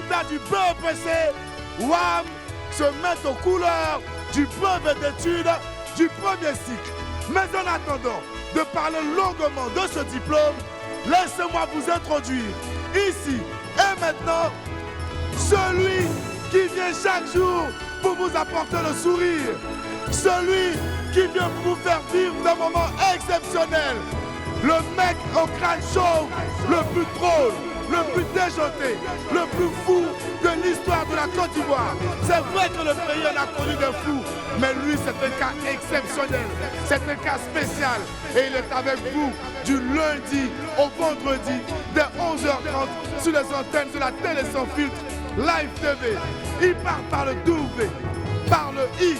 résultats du BEPC, WAM se met aux couleurs du brevet d'études du premier cycle. Mais en attendant de parler longuement de ce diplôme, laissez-moi vous introduire ici et maintenant celui qui vient chaque jour pour vous apporter le sourire, celui qui vient pour vous faire vivre des moments exceptionnels, le mec au crâne chauve, le plus drôle, le plus déjanté, le plus fou de l'histoire de la Côte d'Ivoire. C'est vrai que le pays en a connu des fous, mais lui c'est un cas exceptionnel, c'est un cas spécial et il est avec vous du lundi au vendredi dès 11h30 sur les antennes de la télé sans filtre Live TV. Il part par le W, par le I,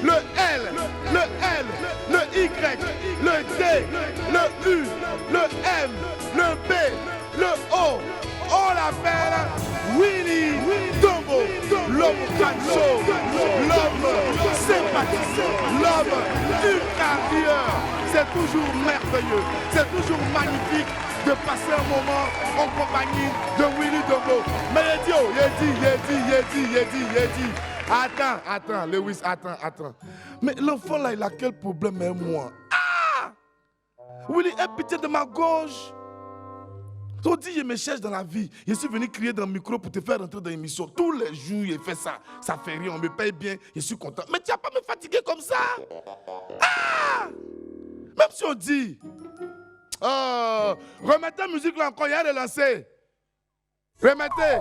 le L, le L, le Y, le D, le U, le M, le B, le O. On l'appelle Willy Dombo, l'homme cancho, l'homme sympathique, l'homme ultra-rieur. C'est toujours merveilleux, c'est toujours magnifique de passer un moment en compagnie de Willy Dombo. Mais il dit. Attends, Lewis, attends. Mais l'enfant là, il a quel problème, hein, moi? Ah! Willy, aie pitié de ma gorge. On dit, je me cherche dans la vie. Je suis venu crier dans le micro pour te faire rentrer dans l'émission. Tous les jours, il fait ça. Ça fait rien, on me paye bien, je suis content. Mais tu vas pas me fatiguer comme ça. Ah! Même si on dit, remettez la musique là encore, il y a relancé. Remettez.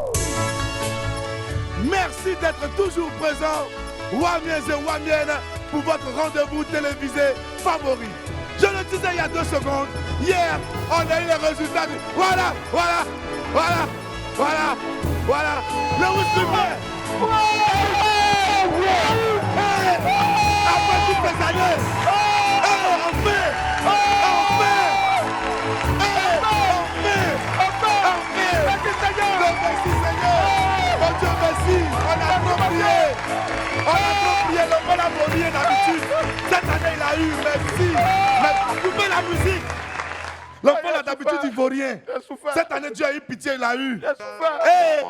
Merci d'être toujours présent, Wamiens et Wamiennes, pour votre rendez-vous télévisé favori. Je le disais il y a 2 secondes, hier, on a eu les résultats. Voilà. Le Wistimé. Après toutes ces années, on fait. Merci Seigneur. Mon Dieu, merci. On a trop prié. On a prié d'habitude. Cette année, il a eu, merci. Mais coupez la musique. L'enfant, là, d'habitude, il ne vaut rien. Cette année, Dieu a eu pitié, il a eu. Hey.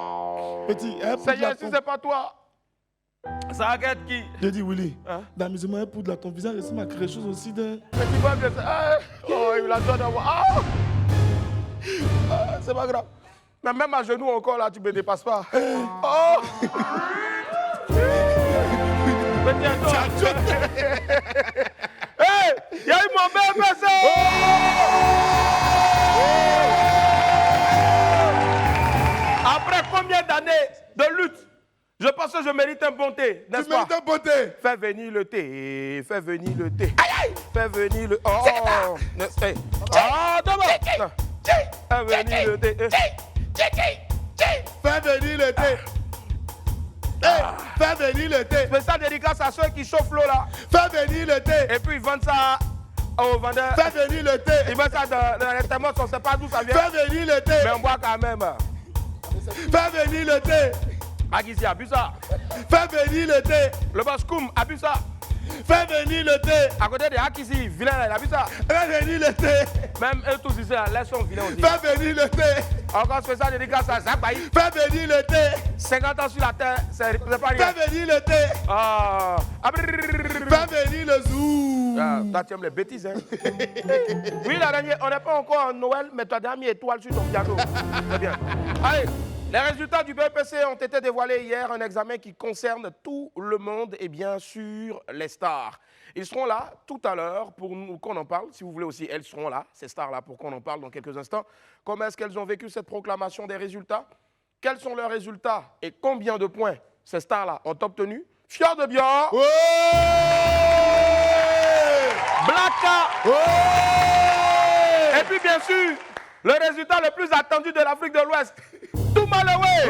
Petit, Seigneur, si ce n'est pas toi, ça regarde qui? J'ai dit, Willy, dans mes mains, pour ton visage, il m'a créé quelque chose aussi de... Mais tu vois bien ça. Oh, il a besoin d'avoir... c'est pas grave. Mais même à genoux encore, là, tu ne me dépasses pas. Oh! Mais tiens-toi. Hey! Il y a eu mon BEPC! Après combien d'années de lutte, je pense que je mérite un bon thé, n'est-ce pas? Tu mérites un bon thé. Fais venir le thé, fais venir le thé. Aïe! Fais venir le... Oh! Hey. Ah, d'abord! Fais venir le thé. Fais venir le thé. Fais venir le thé. Fais ça dédicace à ceux qui chauffent l'eau là. Fais venir le thé. Et puis ils vendent ça aux vendeurs. Fais venir le thé. Ils vendent ça dans les thermos, on ne sait pas d'où ça vient. Fais venir le thé. Mais on boit quand même. Fais venir le thé. Aguizi a bu ça. Fais venir le thé. Le boss Koum a bu ça. Fais venir le thé. À côté de Akizi, vilain là, il a bu ça. Fais venir le thé. Même eux tous ici, là, sont vilains aussi. Fais venir le thé. Encore je fais ça dédicace à Zakbaï. Fais venir le thé. 50 ans sur la terre, c'est pas rien. Fais venir le thé. Ah. Fais venir le zoo. Toi, tu aimes les bêtises, hein? Oui, la dernière, on n'est pas encore en Noël, mais tu as déjà mis étoile sur ton piano. C'est bien. Allez, les résultats du BEPC ont été dévoilés hier, un examen qui concerne tout le monde et bien sûr les stars. Ils seront là tout à l'heure pour qu'on en parle. Si vous voulez aussi, elles seront là, ces stars-là, pour qu'on en parle dans quelques instants. Comment est-ce qu'elles ont vécu cette proclamation des résultats? Quels sont leurs résultats et combien de points ces stars-là ont obtenu? Fiers de bien. Ouais. Blacka. Ouais. Et puis bien sûr, le résultat le plus attendu de l'Afrique de l'Ouest, Toumalewe.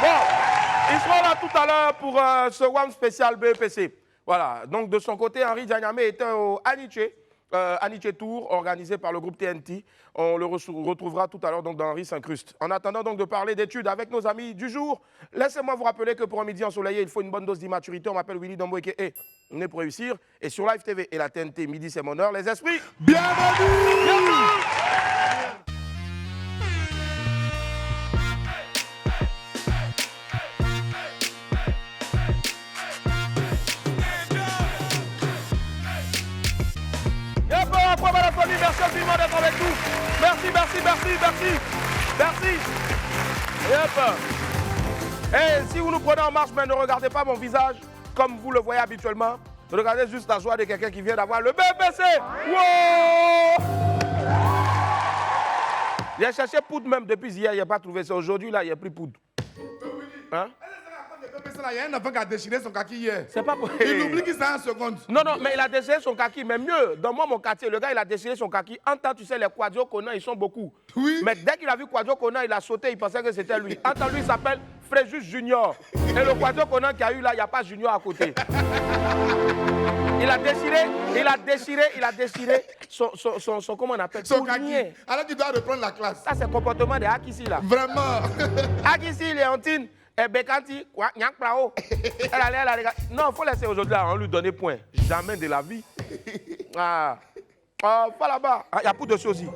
Bon, ils seront là tout à l'heure pour ce WAM spécial BEPC. Voilà, donc de son côté, Henri Dianyame était au Aniche Tour, organisé par le groupe TNT. On le retrouvera tout à l'heure dans Henri s'incruste. En attendant donc de parler d'études avec nos amis du jour, laissez-moi vous rappeler que pour un midi ensoleillé, il faut une bonne dose d'immaturité. On m'appelle Willy Dombo et on est pour réussir. Et sur Live TV et la TNT, midi c'est mon heure, les esprits. Bienvenue. Bienvenue. infiniment d'être avec nous. Merci, merci, merci, merci. Merci. Et hop. Et si vous nous prenez en marche, mais ne regardez pas mon visage comme vous le voyez habituellement. Regardez juste la joie de quelqu'un qui vient d'avoir le BPC. Wow! J'ai cherché poudre même depuis hier, il n'y a pas trouvé ça. Aujourd'hui, là, il n'y a plus poudre. Hein? Il y a un enfant qui a déchiré son kaki hier. C'est pas pour... Il oublie qu'il s'est en seconde. Non, non, mais il a déchiré son kaki. Mais mieux, dans moi, mon quartier, le gars, il a déchiré son kaki. En temps, tu sais, les Kwadio Kona, ils sont beaucoup. Oui. Mais dès qu'il a vu Kwadio Kona, il a sauté, il pensait que c'était lui. En temps, lui, il s'appelle Fréjus Junior. Et le Kwadio Kona qu'il y a eu là, il n'y a pas Junior à côté. Il a déchiré son comment on appelle son kaki. Alors qu'il doit reprendre la classe. Ça, c'est le comportement de Akissi là. Vraiment. Akissi, Léontine. Et Bekanti, elle allait. Non, il faut laisser aujourd'hui, on lui donner point. Jamais de la vie. Ah. Pas là-bas. Il y a poudre dessus aussi.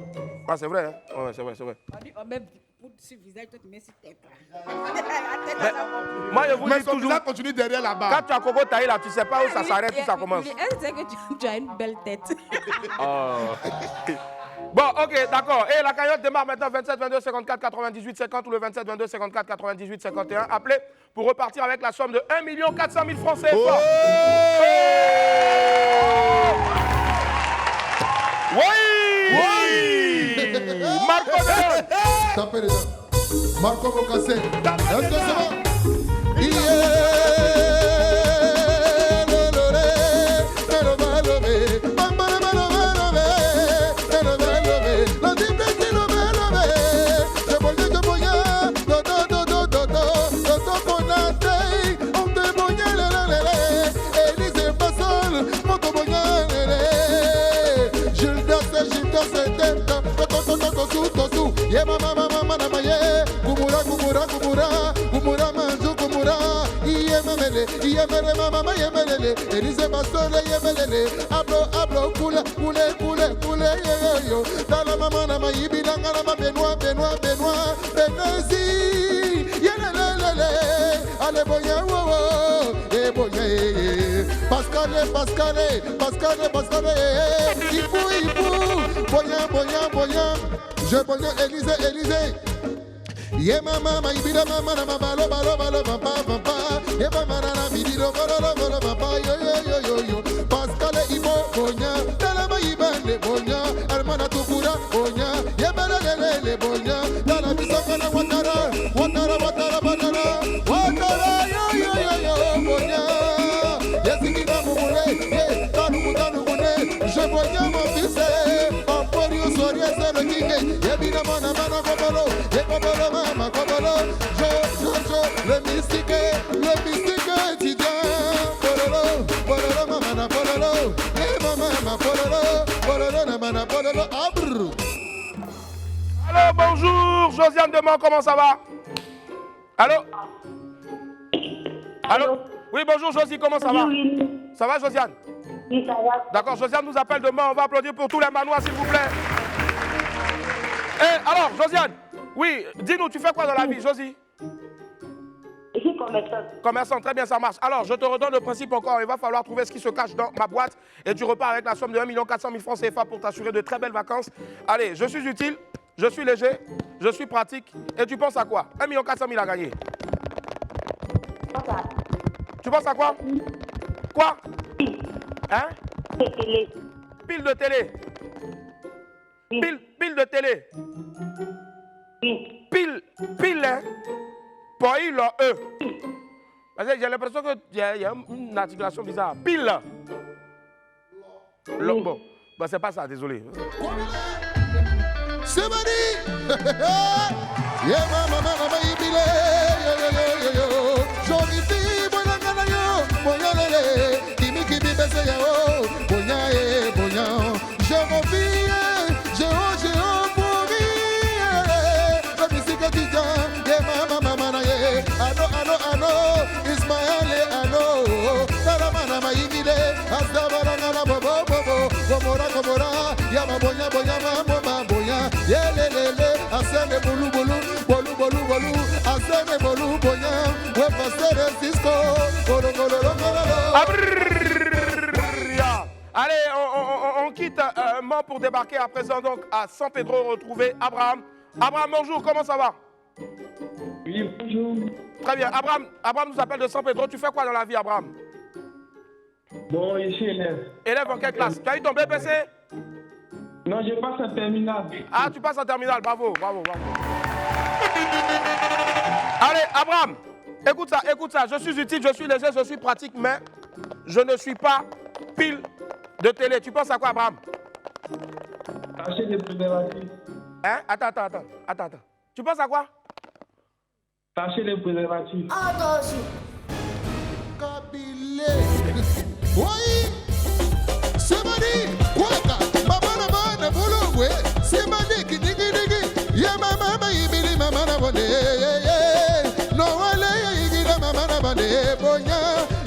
Ah, c'est vrai, hein? Ouais, c'est vrai, c'est vrai. On met poudre sur le visage, toi tu mets sur tête. Moi, je vous Mais dis son toujours, visage continue derrière là-bas. quand tu as Coco Taï là, tu sais pas où ça s'arrête, où ça commence. Elle sait que tu as une belle tête. Oh. Bon, ok, d'accord. Et la cagnotte démarre maintenant 27 22 54 98 50 ou le 27 22 54 98 51. Appelez pour repartir avec la somme de 1 400 000 francs CFA. Oh! Oui! Oui! Marco Bellon! Tapez les dents. Marco Bocassé. Est-ce que c'est bon? Yeah, mama, mama, mama, mama, yeah. Kumura, kumura, kumura, kumura, manju, kumura. Yemele, yemele, mama, mama, yemele. Elise Bastole, yemele. Ablo, ablo, kule, kule, kule, kule, yo, yo. Dala, mama, nama, yibidanga, nama, Benoît, Benoît, Benoît, Benezi. Yelelelele. Ale, boya, wo, wo. Eh, boya, eh. Pascale, Pascale, Pascale, Pascale. Ipu, ipu. Boya, boya, boya. Je bonne Élysée, Élysée. Ye mama, ma ibida mama, na balo, balo, balo, papa, papa. Ye mama, na bidido, balo, balo, papa, yo, yo, yo, yo, yo. Pascal Ibo, bonya, dala ma ibande, bonya. Hermana tukura, bonya. Ye bala, lele, bonya. Dala bisoka na watara, watara, watara, watara. Watara, yo, yo, yo, yo, bonya. Ye sikina mumule, ye, tanu mutanu mune. Je bonya mon fils. Le mystique étudiant. Pololo, pololo, mamana, pololo. Eh, mamana, pololo, pololo, namana, pololo. Abrr. Allô, bonjour, Josiane Demont, comment ça va? Allô? Allô? Oui, bonjour, Josie, comment ça va? Oui. Ça va, Josiane? Oui, ça va. D'accord, Josiane nous appelle demain, on va applaudir pour tous les Manois, s'il vous plaît. Eh, alors, Josiane, oui, dis-nous, tu fais quoi dans la vie, Josie? Je suis commerçante. Commerçant, très bien, ça marche. Alors, je te redonne le principe encore. Il va falloir trouver ce qui se cache dans ma boîte et tu repars avec la somme de 1 400 000 francs CFA pour t'assurer de très belles vacances. Allez, je suis utile, je suis léger, je suis pratique. Et tu penses à quoi? 1 400 000 à gagner. Tu penses à quoi? Quoi? Hein? Télé. Pile de télé. Oui. Pile de télé. Oui. Pile, hein? Pour il E. Parce que j'ai l'impression qu'il y a une articulation bizarre. Pile. Oui. Bon, bah, c'est pas ça, désolé. C'est mani. Yeah, mama, mama, ibile. Yo, yo, yo, yo, yo. Jolie fille, boya, ngana, yo. Boya, lele. Kimi, kimi, bese, yo. Boya, boya. Je m'envie, je m'envie. La musique étudiant. Yeah, mama, mama, na, yeah. Ano, Ismaël, ano. Tara, mana, ma, ibile. Asda, bara, ngana, bobo, bobo. Gomora, gomora. Yama, boya, boya, mama, boya. Yelelele, aseme bolu bolu, bolu bolu bolu, aseme bolu boya, we passer Cisco, golo golo golo. Allez, on quitte Mans pour débarquer à présent donc à San Pedro retrouver Abraham. Abraham, bonjour, comment ça va? Oui, bonjour. Très bien. Abraham nous appelle de San Pedro. Tu fais quoi dans la vie, Abraham? Bon, je suis élève. Élève en quelle classe? Tu as eu ton BPC? Non, je passe en terminale. Ah, tu passes en terminale. Bravo, bravo, bravo. Allez, Abraham, écoute ça. Je suis utile, je suis léger, je suis pratique, mais je ne suis pas pile de télé. Tu penses à quoi, Abraham? Acheter des préservatifs. Hein? Attends. Tu penses à quoi? Tâcher les préservatifs. Kabile. Oui. Somebody. Waka. Mama na mana bulungwe. Somebody digi. Ya mama ibili mama na bone. No wale igila mama na bone. Bonya.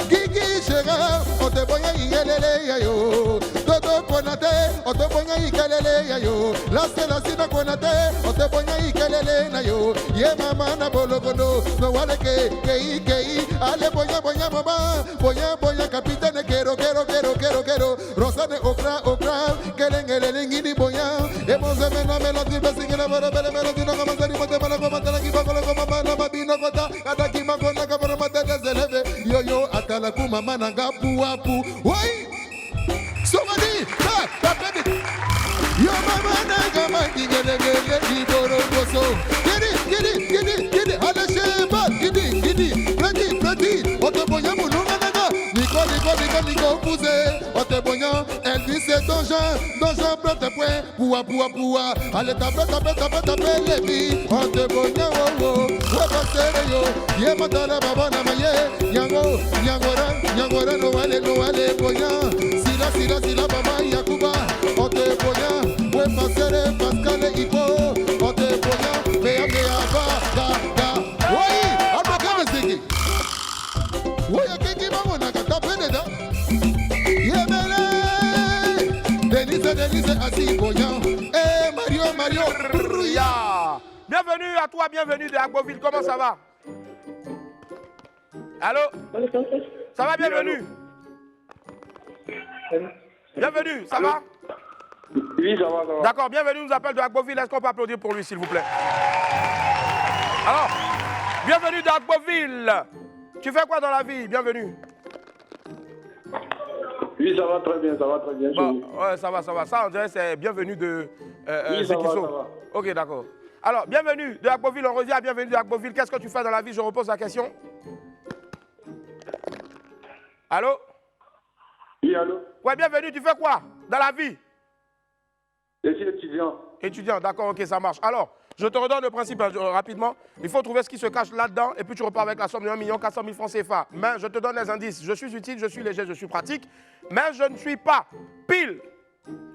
Gigi shega. Ote bonya igelele ya yo. Toto konate. Ote bonya igelele ya yo. La sina konate. Ote bonya igelele na yo. Ye mama na bologono. No wale kei. Ale bonya mama. Bonya capitaine. Quiero. Rosane okra. Kelengini bonya. Emoze mena melodi besingina bara bele melodi no kamazari mate mana komatala kibakolo komama mabino kota. Ada kimakona kabara mate zeleve. Yo atala kumama na gapu wapu. Woi. Somebody, baby. Yo mama na gama gele iboro boso. Gidi. Ale sheba. Gidi. Plati. Otobonya mulunga naga. Nico poussé. Otobonya. Elvis c'est donjon plate point. Poua. Ale tape lebi. Otobonya wo. Wabasere yo. Ye matala baba na maye. Nyangora no wale bonya. Sila baba Yakuba. Ote bonya. We pasere Pascal Ipo. Ote bonya. Mea ga. Woi, adoka mziki. Woi kiki mama na katapende da. Yemele. Denise asi bonya. Mario. Ya. Bienvenue à toi, bienvenue de Agboville. Comment ça va? Allô? Ça va, bienvenue? Bienvenue, ça va? Oui, ça va. D'accord, bienvenue, nous appelle de Agboville. Est-ce qu'on peut applaudir pour lui, s'il vous plaît? Alors, bienvenue de Agboville. Tu fais quoi dans la vie? Bienvenue. Oui, ça va très bien. Bon, ouais, ça va. Ça, on dirait c'est bienvenue de Oui, ça Zekiso. va. Ok, d'accord. Alors, bienvenue de Agboville. On revient à bienvenue de Agboville. Qu'est-ce que tu fais dans la vie? Je repose la question. Allô? Oui, allô? Ouais, bienvenue. Tu fais quoi dans la vie? Je suis étudiant. Étudiant, d'accord, ok, ça marche. Alors, je te redonne le principe rapidement. Il faut trouver ce qui se cache là-dedans et puis tu repars avec la somme de 1 400 000 francs CFA. Mais je te donne les indices. Je suis utile, je suis léger, je suis pratique. Mais je ne suis pas pile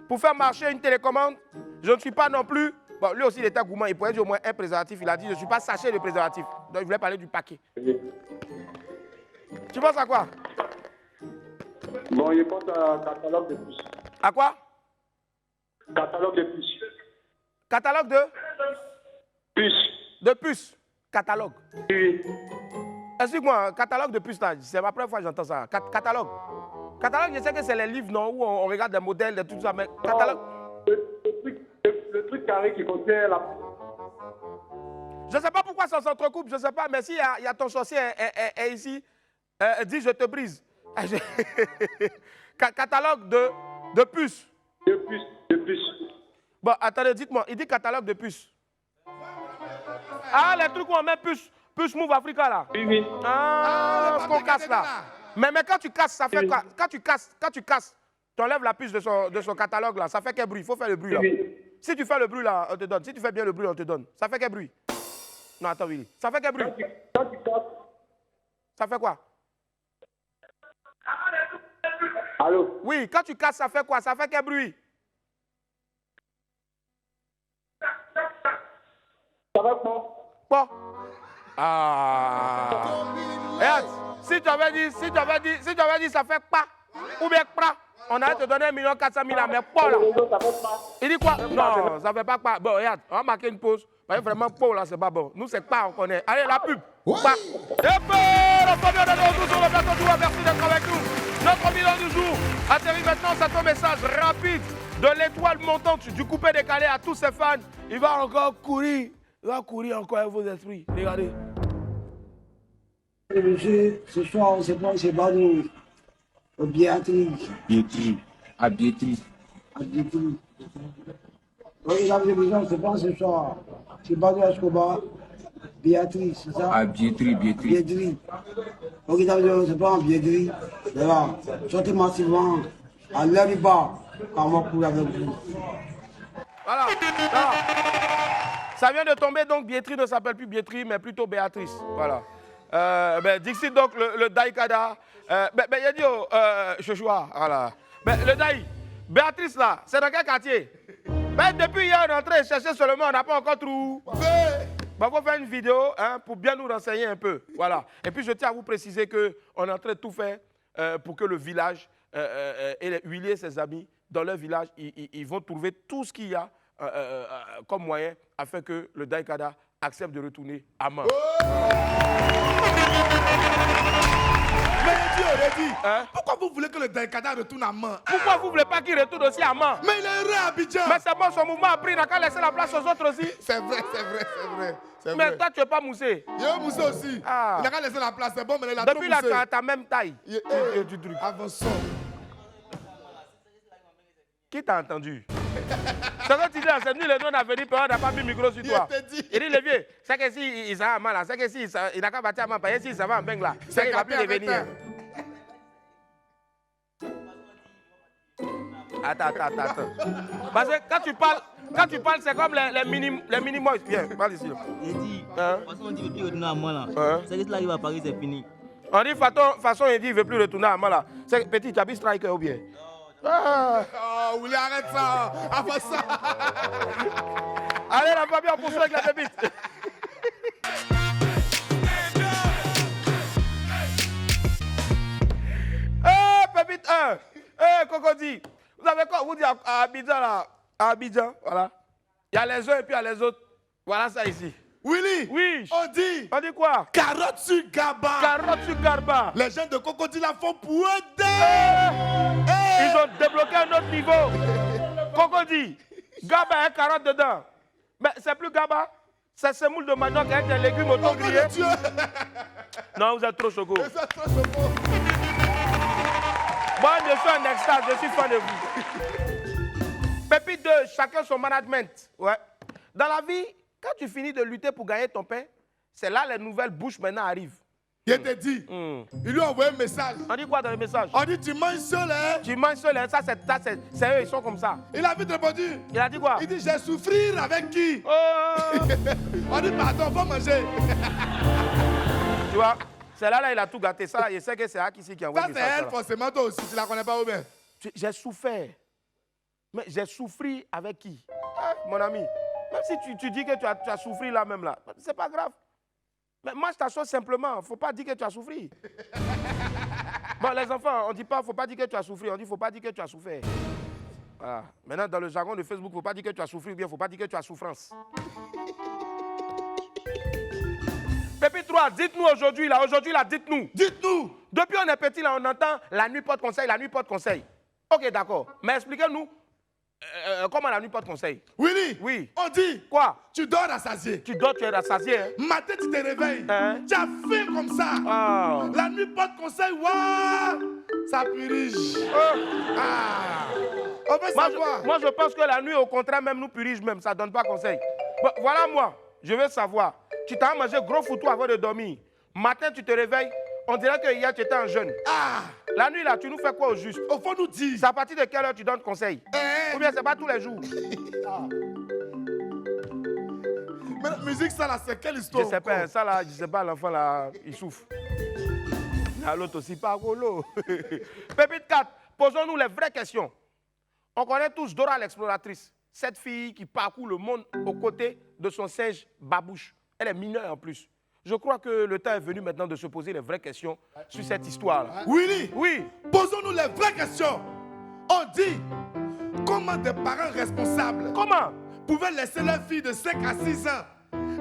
pour faire marcher une télécommande. Je ne suis pas non plus... Bon, lui aussi, il était gourmand. Il pourrait dire au moins un préservatif. Il a dit, je ne suis pas sachet de préservatif. Donc, il voulait parler du paquet. Tu penses à quoi? Bon, je pense à catalogue de puces. À quoi? Catalogue de puces. Catalogue de? Puces. De puces. Catalogue. Oui. Explique-moi, catalogue de puces là, c'est la première fois que j'entends ça. Catalogue. Catalogue, je sais que c'est les livres, non, où on regarde des modèles, de tout ça, mais catalogue. Le truc carré qui contient la... Je ne sais pas pourquoi ça s'entrecoupe, je ne sais pas, mais si y a ton sorcier est ici, dis je te brise. Catalogue de puces. De puces. Bon, attendez, dites-moi, il dit catalogue de puces. Ah, les trucs où on met puce Move Africa là. Oui. Ah, ce qu'on casse là. Mais quand tu casses, ça fait quoi? Quand tu casses, tu enlèves la puce de son catalogue là, ça fait quel bruit? Il faut faire le bruit là. Oui. Si tu fais le bruit là, on te donne. Si tu fais bien le bruit, on te donne. Ça fait quel bruit? Non, attends, Willy. Ça fait quel bruit? Quand tu casses... Ça fait quoi? Allô? Oui, quand tu casses, ça fait quoi? Ça fait quel bruit? Ça va pas? Bon. Ah. Regarde, si tu avais dit ça fait pas, ou bien pas, on allait te donner 1 400 000 mais pas là. Il dit quoi? Non, ça fait pas. Bon, regarde, on va marquer une pause. Parce que vraiment, pas là, c'est pas bon. Nous, c'est pas, on connaît. Allez, la pub. Pas. Et puis, on revient de nous sur le plateau. Merci d'être avec nous. Notre bilan du jour atterrit maintenant. C'est un message rapide de l'étoile montante du coupé décalé à tous ses fans. Il va encore courir. Il va courir encore avec vos esprits. Regardez. Monsieur, ce soir, on se prend, c'est pas nous. Béatrice. Béatrice. À Béatrice. À Béatrice. Oui, la télévision, c'est pas ce soir. C'est pas de Escobar. Béatrice, c'est ça? À Béatrice, Béatrice. Béatrice. Ok, c'est pas en Béatrice. Voilà. Sortez massivement. À l'air du bas. Quand on va courir avec vous. Voilà. Voilà. Ça vient de tomber, donc Béatrice ne s'appelle plus Béatrice, mais plutôt Béatrice. Voilà. Dixit, donc le Daïkada. Il a dit, Joshua, voilà. Le Daï, Béatrice là, c'est dans quel quartier? Depuis hier, on est en train de chercher seulement, on n'a pas encore trouvé. Il faut faire une vidéo pour bien nous renseigner un peu. Voilà. Et puis je tiens à vous préciser qu'on est en train de tout faire pour que le village et Willy et ses amis, dans leur village, ils vont trouver tout ce qu'il y a comme moyen afin que le Daïkada accepte de retourner à Mans. Mais il dit, pourquoi vous voulez que le Daïkada retourne à Mans? Pourquoi vous ne voulez pas qu'il retourne aussi à Mans? Mais il est heureux à Abidjan. Mais c'est bon, son mouvement a pris, il n'a qu'à laisser la place aux autres aussi. C'est vrai, c'est vrai, c'est vrai. Mais toi, tu n'es pas moussé. Il est moussé aussi. Ah. Il n'a qu'à laisser la place, c'est bon, mais il a trop Depuis moussé. là, tu as ta même taille. Du truc. Avançons. Qui t'a entendu? C'est quand tu dis, c'est nous, les deux, on a venu, on n'a pas mis le micro sur toi. Il dit, le vieux, c'est que si il s'en va mal, c'est que si il n'a qu'à bâtir à Mans, parce que si ça va en Beng là, c'est qu'il va plus revenir. Attends. Parce que quand tu parles, c'est comme les mini-mois. Viens, parle ici. Il dit, de toute façon, on dit qu'il ne veut plus retourner à Mans là. C'est que là, il va à Paris, c'est fini. On dit, de toute façon, il dit qu'il ne veut plus retourner à Mans là. C'est petit, tu as vu striker ou bien? Oh, Willy, arrête ça. Avant ça. Allez, la famille, on poursuit avec la pépite. Pépite 1. Cocody. Vous avez quoi vous dire à Abidjan là? À Abidjan, voilà. Il y a les uns et puis il y a les autres. Voilà ça ici. Willy, Oui. on dit quoi? carotte sur Gaba. Carotte sur Garba. Les jeunes de Cocody la font pour aider. Ils ont débloqué un autre niveau. Cocody, Gaba et carotte dedans. Mais c'est plus Gaba. C'est semoule de manioc avec des légumes auto-grillés. Non, vous êtes trop choco. Moi, je suis en extase, je suis fan de vous. Pépite 2, chacun son management. Ouais. Dans la vie, quand tu finis de lutter pour gagner ton pain, c'est là les nouvelles bouches maintenant arrivent. Il te dit, il lui a envoyé un message. On dit quoi dans le message? On dit, tu manges seul, hein? Tu manges seul, hein? Ça, c'est eux, ils sont comme ça. Il a vite répondu. Il a dit quoi? Il dit, j'ai souffrir avec qui? Oh. On dit, pardon, faut manger. Tu vois, c'est là, il a tout gâté. Ça, il sait que c'est Aki qui a envoyé Ça, ça. c'est elle, forcément, toi aussi, tu la connais pas ou bien? J'ai souffert. Mais j'ai souffert avec qui? Mon ami, même si tu dis que tu as souffert là même là, c'est pas grave. Mais mange ta chose simplement. Il ne faut pas dire que tu as souffert. Bon, les enfants, on ne dit pas, il ne faut pas dire que tu as souffert. On dit, il ne faut pas dire que tu as souffert. Voilà. Maintenant, dans le jargon de Facebook, il ne faut pas dire que tu as souffert ou bien il ne faut pas dire que tu as souffrance. Pépite 3, dites-nous aujourd'hui, là, dites-nous. Dites-nous. Depuis on est petit, là, on entend la nuit porte conseil, la nuit porte conseil. Ok, d'accord. Mais expliquez-nous, comment la nuit porte conseil? Willy, Oui. on dit, Quoi? tu dors rassasié. Tu dors, tu es rassasié, hein? Matin, tu te réveilles. Hein? Tu as faim comme ça. Ah. La nuit porte conseil, waouh, ça purige. On veut savoir. Moi, je pense que la nuit, au contraire, même nous purige même, ça ne donne pas conseil. Bon, voilà moi, je veux savoir. Tu t'as mangé gros foutu avant de dormir. Matin, tu te réveilles, on dirait que hier, tu étais en jeûne. La nuit, là, tu nous fais quoi au juste? Au fond, nous dit. C'est à partir de quelle heure tu donnes conseil? Ou bien c'est pas tous les jours? Mais la musique, ça, là, c'est quelle histoire? Je sais pas, ça, là, je sais pas, l'enfant, là, il souffre. L'autre aussi, pas golo. Pépite 4, posons-nous les vraies questions. On connaît tous Dora l'exploratrice, cette fille qui parcourt le monde aux côtés de son singe Babouche. Elle est mineure en plus. Je crois que le temps est venu maintenant de se poser les vraies questions sur cette histoire-là. Willy, Oui. posons-nous les vraies questions. On dit, comment des parents responsables Comment? pouvaient laisser leur fille de 5 à 6 ans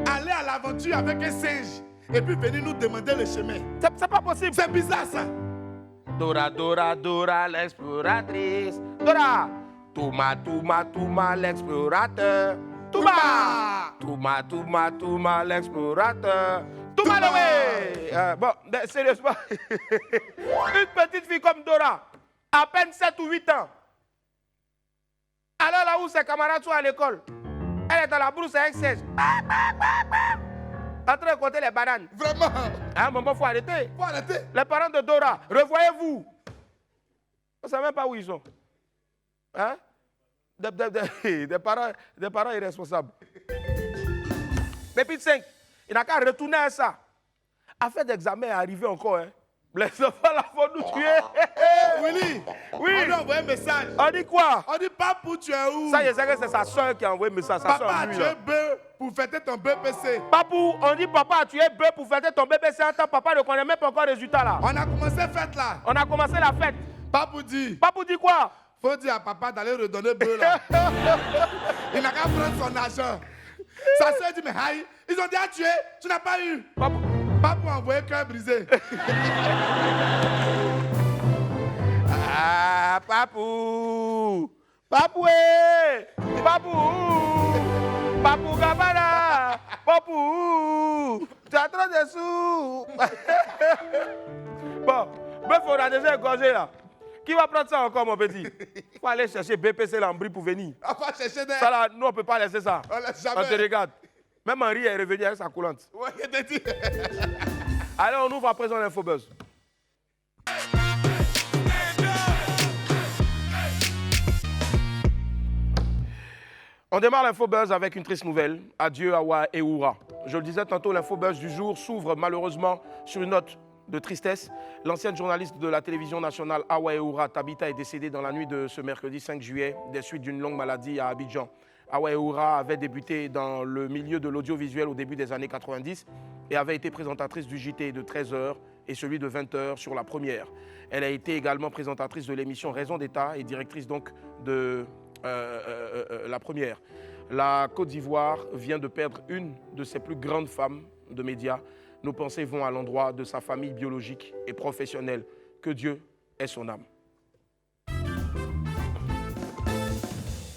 aller à l'aventure avec un singe et puis venir nous demander le chemin? C'est pas possible. C'est bizarre ça. Dora, Dora, Dora, l'exploratrice. Dora. Touma, Touma, Touma, l'explorateur. Touma. Touma, Touma, Touma, l'explorateur. Touma, Noé. Bon, sérieusement, une petite fille comme Dora, à peine 7 ou 8 ans, alors là où ses camarades sont à l'école, elle est dans la brousse avec 16. En train de compter les bananes. Vraiment. À un moment, il faut arrêter. Faut arrêter. Les parents de Dora, revoyez-vous. On ne sait même pas où ils sont. Hein? Des parents irresponsables. Pépite 5, il n'a qu'à retourner à ça. Afin d'examen est arrivé encore. Hein? Les enfants là vont nous tuer. Willy, Oui. on lui a envoyé un message. On dit quoi? On dit Papou, tu es où? Ça, je sais que c'est sa soeur qui a envoyé le message. Sa Papa soeur, a lui, tué là. bœuf pour fêter ton BPC. Papou, on dit papa a tué bœuf pour fêter ton bébé. C'est un temps, papa ne connaît même pas encore le résultat là. On a commencé fête là. On a commencé la fête. Papou dit, Papou dit quoi? faut dire à papa d'aller redonner bœuf là. Il n'a qu'à prendre son argent. Sa soeur dit, mais aïe, ils ont déjà tué, tu n'as pas eu. Papou. Papou a envoyé cœur brisé. Ah, Papou! Papou! Papou! Papou Gabana! Papou! Tu as trop de sous! Bon, bœuf, on a déjà égorgé là. Qui va prendre ça encore, mon petit? Il faut aller chercher BPC Lambri pour venir. On va chercher des... Ça là, nous, on ne peut pas laisser ça. On laisse On te jamais. regarde. Même Henri est revenu avec sa coulante. Ouais, je te dis. Allez, on ouvre à présent l'Infobuzz. On démarre l'Infobuzz avec une triste nouvelle. Adieu Awa Eoura. Je le disais tantôt, l'Infobuzz du jour s'ouvre malheureusement sur une note de tristesse. L'ancienne journaliste de la télévision nationale Awa Eoura Tabita est décédée dans la nuit de ce mercredi 5 juillet des suites d'une longue maladie à Abidjan. Awa Eoura avait débuté dans le milieu de l'audiovisuel au début des années 90 et avait été présentatrice du JT de 13h et celui de 20h sur la première. Elle a été également présentatrice de l'émission Raison d'État et directrice donc de la première. La Côte d'Ivoire vient de perdre une de ses plus grandes femmes de médias. Nos pensées vont à l'endroit de sa famille biologique et professionnelle. Que Dieu ait son âme.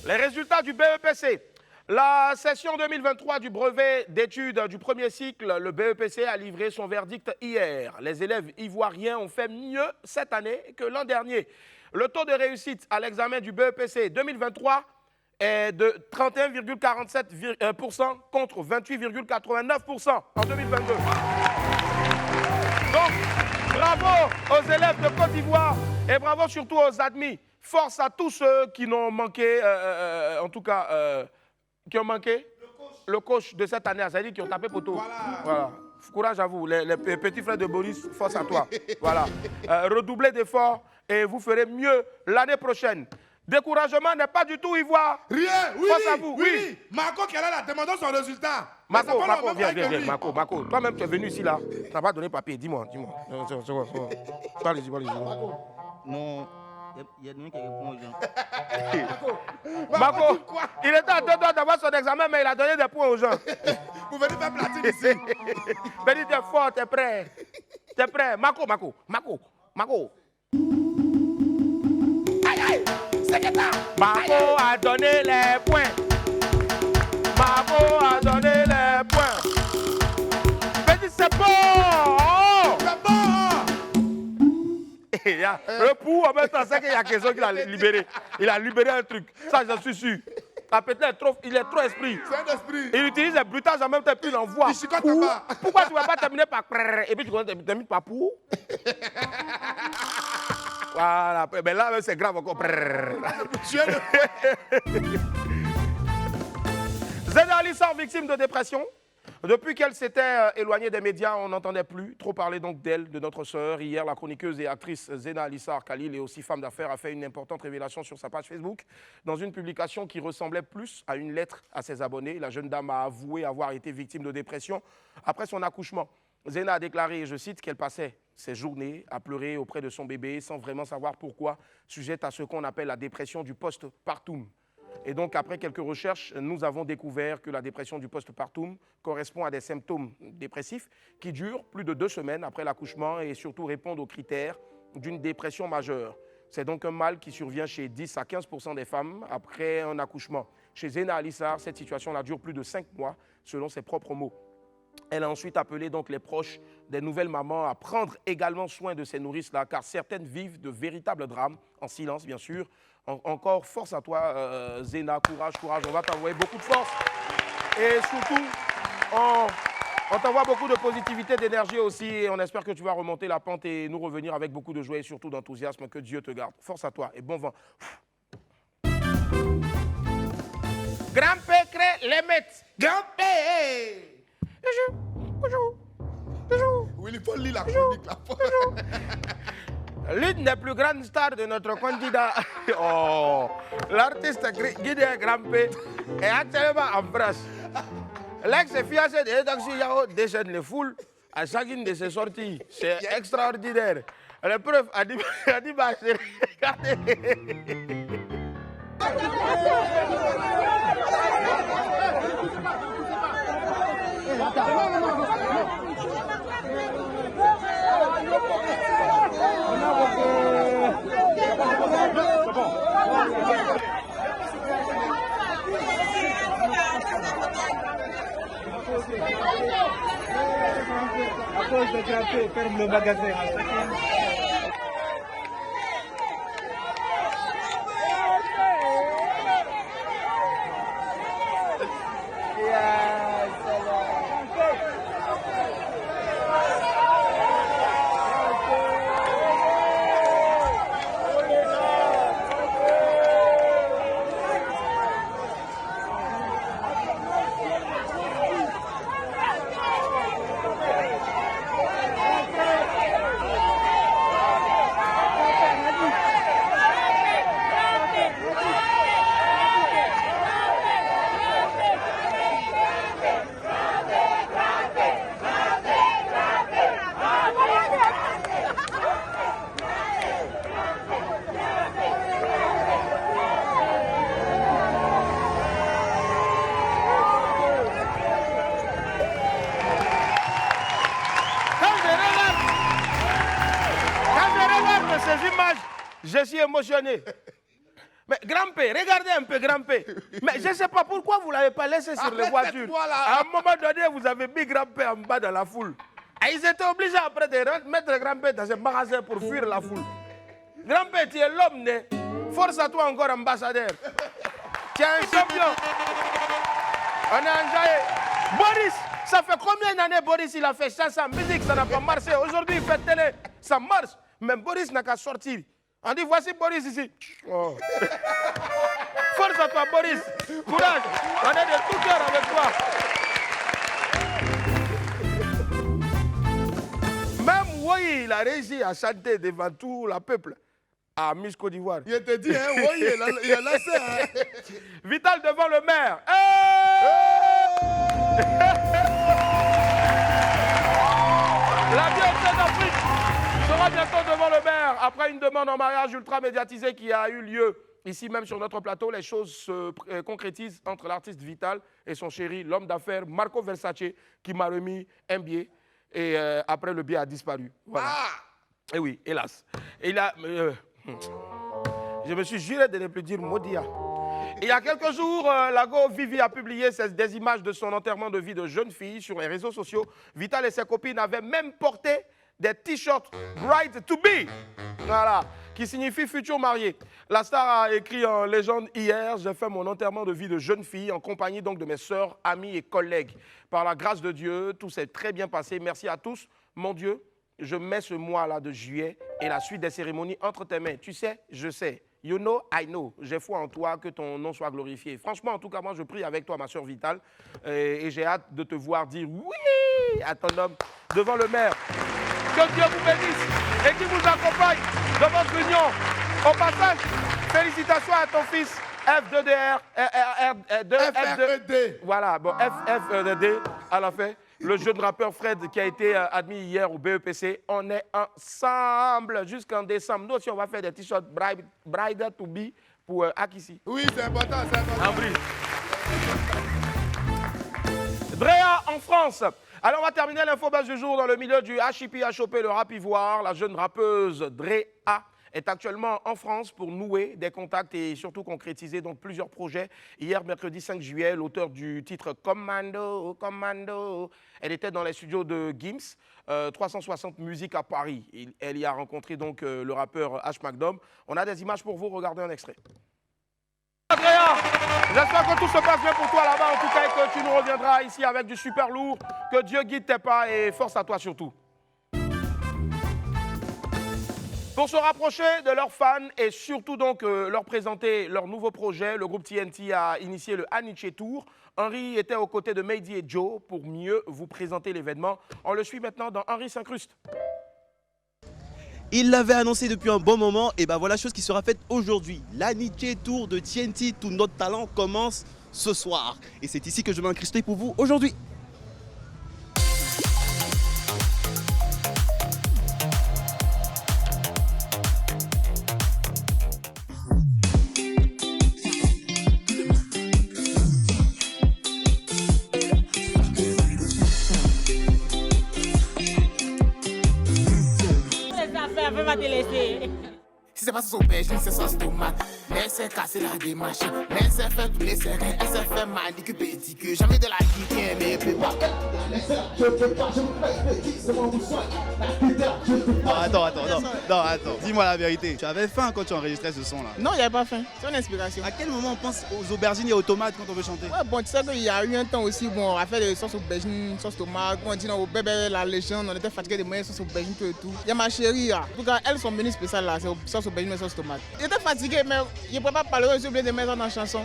Les résultats du BEPC. La session 2023 du brevet d'études du premier cycle, le BEPC a livré son verdict hier. Les élèves ivoiriens ont fait mieux cette année que l'an dernier. Le taux de réussite à l'examen du BEPC 2023 est de 31,47% contre 28,89% en 2022. Donc, bravo aux élèves de Côte d'Ivoire et bravo surtout aux admis. Force à tous ceux qui n'ont manqué, en tout cas, qui ont manqué le coach de cette année, c'est-à-dire qui ont tapé poteau. Voilà. Courage à vous, les petits frères de Boris, force à toi. Voilà. Redoublez d'efforts et vous ferez mieux l'année prochaine. Découragement n'est pas du tout ivoire. Rien, oui, Force à vous, oui. Marco qui est là, là, demandons son résultat. Marco, Mais ça Marco, prend le même viens, temps que lui. Marco, toi-même tu es venu ici là, tu n'as pas donné papier, dis-moi. Parle-y. Non, il y a des gens qui répondent aux gens. Marco, il était à 2 doigts d'avoir son examen, mais il a donné des points aux gens. Vous venez faire platine ici. Béni, t'es fort, t'es prêt. T'es prêt. Marco. Aïe, c'est que ça. Marco a donné les points. Marco a donné les points. Béni, c'est bon. Oh. C'est bon. Le pou, en même temps, c'est qu'il y a quelque chose qu'il a libéré. Il a libéré un truc. Ça, j'en suis sûr. Il est trop esprit. C'est un esprit. Il utilise les bruitages en même temps, puis il envoie. Il chicote pou. là-bas. Pourquoi tu ne vas pas terminer par prrr, et puis tu termines par pou? Voilà. Mais là, c'est grave encore. Prrr. Tu es le... Zena Alissar, victime de dépression. Depuis qu'elle s'était éloignée des médias, on n'entendait plus trop parler donc d'elle, de notre sœur. Hier, la chroniqueuse et actrice Zena Alissar Khalil, et aussi femme d'affaires, a fait une importante révélation sur sa page Facebook. Dans une publication qui ressemblait plus à une lettre à ses abonnés, la jeune dame a avoué avoir été victime de dépression après son accouchement. Zena a déclaré, et je cite, qu'elle passait ses journées à pleurer auprès de son bébé sans vraiment savoir pourquoi, sujette à ce qu'on appelle la dépression du postpartum. Et donc, après quelques recherches, nous avons découvert que la dépression du postpartum correspond à des symptômes dépressifs qui durent plus de 2 semaines après l'accouchement et surtout répondent aux critères d'une dépression majeure. C'est donc un mal qui survient chez 10 à 15% des femmes après un accouchement. Chez Zena Alissar, cette situation dure plus de 5 mois, selon ses propres mots. Elle a ensuite appelé donc les proches des nouvelles mamans à prendre également soin de ces nourrices-là, car certaines vivent de véritables drames, en silence bien sûr. Encore force à toi, Zena, courage, courage, on va t'envoyer beaucoup de force. Et surtout, on t'envoie beaucoup de positivité, d'énergie aussi, et on espère que tu vas remonter la pente et nous revenir avec beaucoup de joie et surtout d'enthousiasme. Que Dieu te garde. Force à toi et bon vent. Grand-père crée les mètres. Grand-père. Willy Paul lit la chronique là. L'une des plus grandes stars de notre candidat, l'artiste Guidé Grand-père, est actuellement en France. L'ex-fiancé de Edaxi Yao déchaîne les foules à chacune de ses sorties. C'est extraordinaire. La preuve a dit ma chérie, regardez. À cause de Grand-père, ferme le magasin. Ces images, je suis émotionné. Mais grand-père, regardez un peu grand-père. Mais je ne sais pas pourquoi vous ne l'avez pas laissé sur les voitures. À un moment donné, vous avez mis grand-père en bas dans la foule. Et ils étaient obligés après de mettre grand-père dans un magasin pour fuir la foule. Grand-père, tu es l'homme né. Force à toi encore, ambassadeur. Tu es un champion. On est enjaillé. Boris, ça fait combien d'années Boris il a fait chanson, musique, ça n'a pas marché. Aujourd'hui, il fait télé, ça marche. Mais Boris n'a qu'à sortir. On dit, voici Boris ici. Oh. Force à toi, Boris. Courage. On est de tout cœur avec toi. Même Woyi, il a réussi à chanter devant tout le peuple à Miss Côte d'Ivoire. Il te dit, hein, Woyi, il a lancé. Hein. Vital devant le maire. La bienvenue d'Afrique sera bientôt devant le maire. Après une demande en mariage ultra médiatisée qui a eu lieu ici même sur notre plateau, les choses se concrétisent entre l'artiste Vital et son chéri, l'homme d'affaires Marco Versace, qui m'a remis un billet et après le billet a disparu. Voilà. Et oui, hélas. Et il a, je me suis juré de ne plus dire Modia. Il y a quelques jours, Lago Vivi a publié des images de son enterrement de vie de jeune fille sur les réseaux sociaux. Vital et ses copines avaient même porté des t-shirts Bride to be, voilà, qui signifie futur marié. La star a écrit en légende hier, j'ai fait mon enterrement de vie de jeune fille en compagnie donc de mes sœurs, amis et collègues. Par la grâce de Dieu, tout s'est très bien passé. Merci à tous. Mon Dieu, je mets ce mois-là de juillet et la suite des cérémonies entre tes mains. Tu sais, je sais. You know, I know. J'ai foi en toi, que ton nom soit glorifié. Franchement, en tout cas, moi, je prie avec toi, ma sœur Vitale, et j'ai hâte de te voir dire oui à ton homme devant le maire. Que Dieu vous bénisse et qu'il vous accompagne dans votre union. Au passage, félicitations à ton fils F2DR, FRED. Voilà, bon, FFED à la fin. Le jeune rappeur Fred qui a été admis hier au BEPC. On est ensemble jusqu'en décembre. Nous aussi, on va faire des t-shirts Bride to be pour Akissi. Oui, c'est important, c'est important. En brise. Drea en France. Alors, on va terminer l'info base du jour dans le milieu du HIP-HOP, le rap ivoire. La jeune rappeuse Drea est actuellement en France pour nouer des contacts et surtout concrétiser donc plusieurs projets. Hier, mercredi 5 juillet, l'auteur du titre Commando, Commando, elle était dans les studios de Gims, 360 Musique à Paris. Elle y a rencontré donc le rappeur H. McDom. On a des images pour vous, regardez un extrait. Andrea, j'espère que tout se passe bien pour toi là-bas, en tout cas, et que tu nous reviendras ici avec du super lourd. Que Dieu guide tes pas et force à toi surtout. Pour se rapprocher de leurs fans et surtout donc leur présenter leur nouveau projet, le groupe TNT a initié le Aniche Tour. Henry était aux côtés de Mehdi et Joe pour mieux vous présenter l'événement. On le suit maintenant dans Henry s'incruste. Il l'avait annoncé depuis un bon moment, et ben voilà chose qui sera faite aujourd'hui. L'Aniche Tour de TNT, tout notre talent commence ce soir. Et c'est ici que je vais m'incruster pour vous aujourd'hui. Si c'est pas sauce aubergine, c'est sauce tomate. Mais c'est cassé la démarche. Mais c'est fait tous les serrins. Elle s'est fait manicure, pédicure. Jamais de la qui mais peut pas. Attends. Dis-moi la vérité. Tu avais faim quand tu enregistrais ce son-là? Non, il n'y avait pas faim. C'est une inspiration. À quel moment on pense aux aubergines et aux tomates quand on veut chanter? Ouais, bon, tu sais qu'il y a eu un temps aussi, bon, on a fait des sauces aubergines, sauce tomate. On dit, non, au bébé, la légende, on était fatigué de manger sauce aubergine, tout et tout. Il y a ma chérie, là. En tout cas, elles sont menues spéciales, là. C'est sauce aubergine et sauce tomate. J'étais fatigué, mais je ne peux pas parler, j'ai oublié de mettre dans la chanson.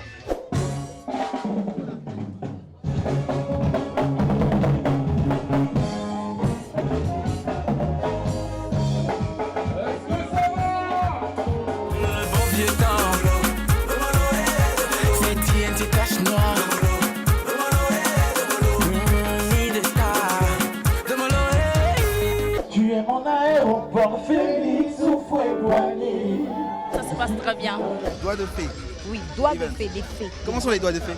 Tu es mon aéroport, Félix ou Fouet-Boigny. Ça se passe très bien. Doigts de fée. Oui, doigts de fée, des fées. Comment sont les doigts de fée?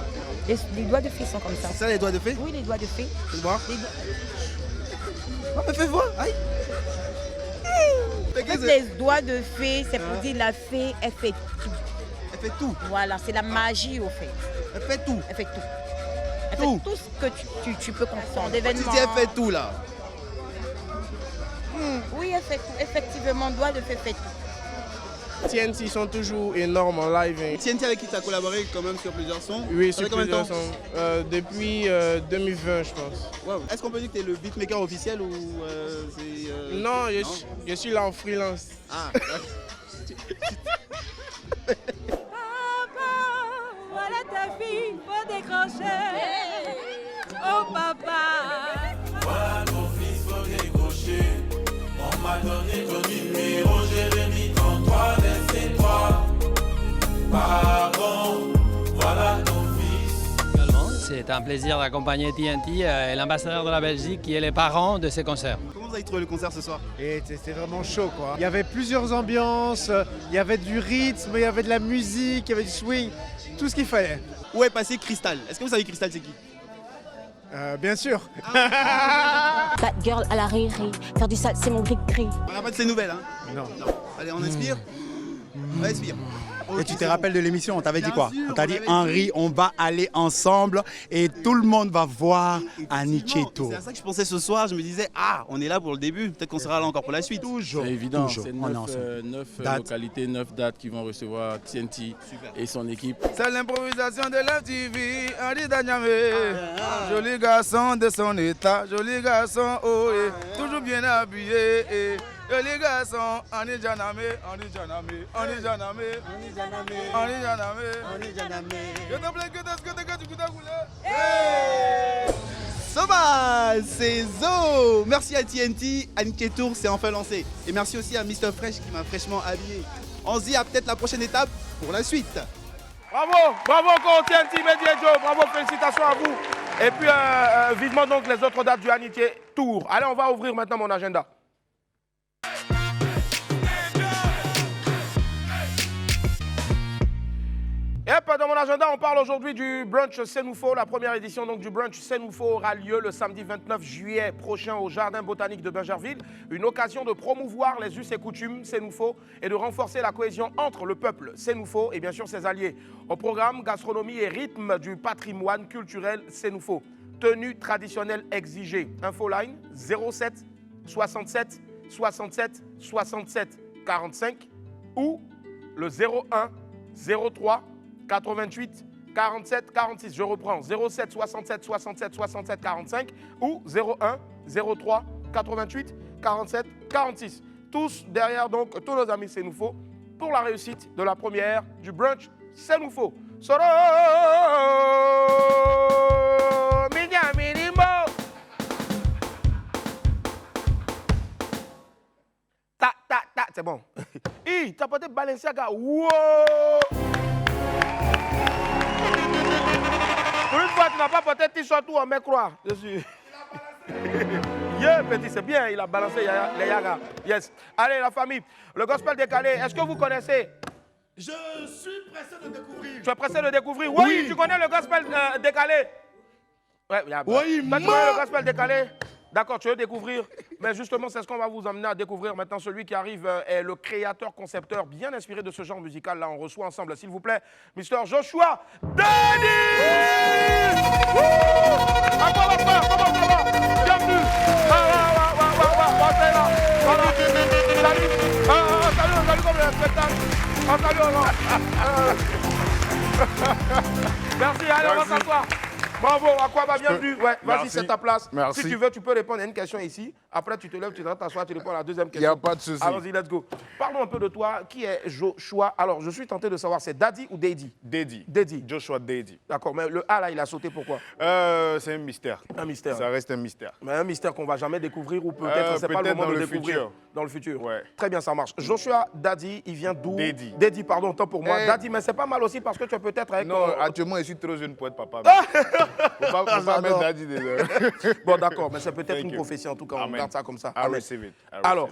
Les doigts de fée sont comme ça. C'est ça les doigts de fée? Oui, les doigts de fée. Fais voir. Les doigts- Oh, mais fais voir. Aïe. En fait, les doigts de fée, c'est pour dire la fée, elle fait tout. Elle fait tout. Voilà, c'est la magie au fait. Elle fait tout. Elle fait tout. Elle Tout. fait tout ce que tu peux comprendre. Tu D'événements. dis elle fait tout là. Oui, elle fait tout. Effectivement, doigt de fée fait tout. TNT sont toujours énormes en live. Hein. TNT avec qui tu as collaboré quand même sur plusieurs sons? Oui, Ça sur fait combien de plusieurs temps? sons. Depuis 2020, je pense. Wow. Est-ce qu'on peut dire que tu es le beatmaker officiel ou c'est... Non, je suis là en freelance. Ah. Voilà ta fille, faut décrocher. Oh papa. Voilà ton fils, faut décrocher. On m'a donné ton numéro, j'ai remis 33, laissez toi. Pardon, voilà ton fils. C'est un plaisir d'accompagner TNT et l'ambassadeur de la Belgique qui est les parents de ces concerts. Comment vous avez trouvé le concert ce soir? C'était vraiment chaud quoi. Il y avait plusieurs ambiances, il y avait du rythme, il y avait de la musique, il y avait du swing, tout ce qu'il fallait. Où est passé Crystal? Est-ce que vous savez Crystal c'est qui? Bien sûr. Bad girl à la riri, faire du sale c'est mon gris-gris. On n'a pas de ces nouvelles hein? Non. Allez on inspire. On inspire. Et tu te rappelles de l'émission, on t'avait dit quoi? On t'a dit Henry, on va aller ensemble et tout le monde va voir Aniche Tour. C'est à ça que je pensais ce soir, je me disais, ah, on est là pour le début, peut-être qu'on sera là encore pour la suite. Toujours. C'est évident, toujours. c'est On est 9 ensemble. localités, 9 dates qui vont recevoir TNT et son équipe. C'est l'improvisation de l'MTV, Henry Danyamé. Joli garçon de son état, joli garçon, oh, toujours bien habillé. Joli garçon, Henry Djanamé, Henry Djanamé, Henry Djanamé, Henry Djanamé, Henry Djanamé, Henry Djanamé. Je te plaît que tu goûtes à couler. Soba, c'est Zo. Merci à TNT, Aniche Tour c'est enfin lancé. Et merci aussi à Mr Fresh qui m'a fraîchement habillé. On se dit à peut-être la prochaine étape pour la suite. Bravo, bravo encore TNT, Mehdi et Joe, bravo, félicitations à vous. Et puis vivement donc les autres dates du Aniche Tour. Allez, on va ouvrir maintenant mon agenda. Et hop, dans mon agenda, on parle aujourd'hui du brunch Sénoufo. La première édition donc, du brunch Sénoufo aura lieu le samedi 29 juillet prochain au Jardin botanique de Bingerville. Une occasion de promouvoir les us et coutumes Sénoufo et de renforcer la cohésion entre le peuple Sénoufo et bien sûr ses alliés. Au programme, gastronomie et rythme du patrimoine culturel Sénoufo. Tenue traditionnelle exigée. Infoline 07 67 67 67 45 ou le 01 03 88 47 46. Je reprends 07 67 67 67 45 ou 01 03 88 47 46. Tous derrière donc tous nos amis Sénoufo pour la réussite de la première du brunch Sénoufo. Soro Minya Minimo. Ta ta ta, c'est bon. Hi, t'as porté Balenciaga. Wow. Pour une fois, tu n'as pas porté t-shirt ou en mec croix. Je suis. Yeah, petit, c'est bien, il a balancé les yagas. Yes. Allez, la famille, le gospel décalé, est-ce que vous connaissez? Je suis pressé de découvrir. Tu es pressé de découvrir? Oui, tu connais le gospel décalé? Ouais, oui, toi, tu connais le gospel décalé? D'accord, tu veux découvrir. Mais justement, c'est ce qu'on va vous emmener à découvrir maintenant. Celui qui arrive est le créateur, concepteur, bien inspiré de ce genre musical. Là, on reçoit ensemble, s'il vous plaît, Mr. Joshua Daddy. À quoi va faire? Comment ça va? Bienvenue. Salut. Salut comme le spectacle. Salut. Merci, allez, on va s'asseoir. Bravo, à quoi va bienvenue. Ouais, vas-y, c'est ta place. Merci. Si tu veux, tu peux répondre à une question ici. Après, tu te lèves, tu t'assois, tu réponds à la deuxième question. Il n'y a pas de souci. Allons-y, let's go. Parlons un peu de toi. Qui est Joshua? Alors, je suis tenté de savoir, c'est Daddy ou Daddy? Daddy. Daddy. Joshua Daddy. D'accord, mais le A, là, il a sauté pourquoi? C'est un mystère. Un mystère. Ça reste un mystère. Mais un mystère qu'on ne va jamais découvrir ou peut-être c'est pas le moment de découvrir. Futur. Dans le futur. Ouais. Très bien, ça marche. Joshua Daddy, il vient d'où? Daddy. Daddy, pardon, tant pour moi. Daddy, mais c'est pas mal aussi parce que tu es peut-être avec... Non, actuellement, je suis trop jeune pour être papa. Faut pas mettre Daddy déjà. Bon, d'accord, mais c'est peut-être une prophétie en tout cas. On garde ça comme ça. Amen. Alors,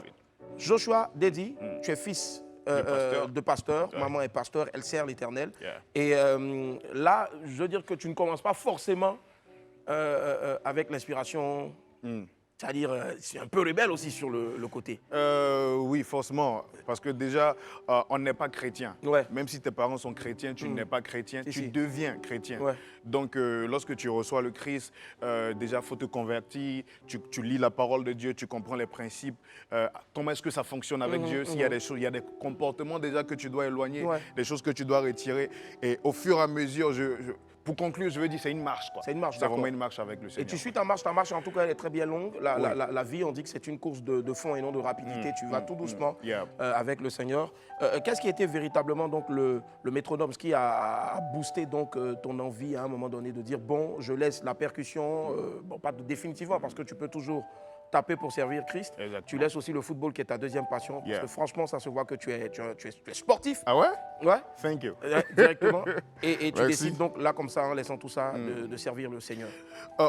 Joshua Daddy, tu es fils de pasteur. Maman est pasteur, elle sert l'Éternel. Et là, je veux dire que tu ne commences pas forcément avec l'inspiration... C'est-à-dire, c'est un peu rebelle aussi sur le côté. Oui, forcément. Parce que déjà, on n'est pas chrétien. Ouais. Même si tes parents sont chrétiens, tu n'es pas chrétien, tu deviens chrétien. Ouais. Donc, lorsque tu reçois le Christ, déjà, il faut te convertir. Tu lis la parole de Dieu, tu comprends les principes. Comment est-ce que ça fonctionne avec Dieu? S'il y a des choses, il y a des comportements déjà que tu dois éloigner, des choses que tu dois retirer. Et au fur et à mesure, pour conclure, je veux dire, c'est une marche. C'est une marche, c'est vraiment une marche avec le Seigneur. Et tu suis ta marche en tout cas, elle est très bien longue. La vie, on dit que c'est une course de fond et non de rapidité. Tu vas tout doucement avec le Seigneur. Qu'est-ce qui était véritablement donc, le métronome, ce qui a boosté donc, ton envie à un moment donné de dire, bon, je laisse la percussion, bon, pas définitivement, parce que tu peux toujours taper pour servir Christ. Exactement. Tu laisses aussi le football qui est ta deuxième passion. Parce que franchement, ça se voit que tu es sportif. Ah ouais? Ouais. Thank you. Directement. Et tu décides donc là comme ça, en laissant tout ça, de servir le Seigneur.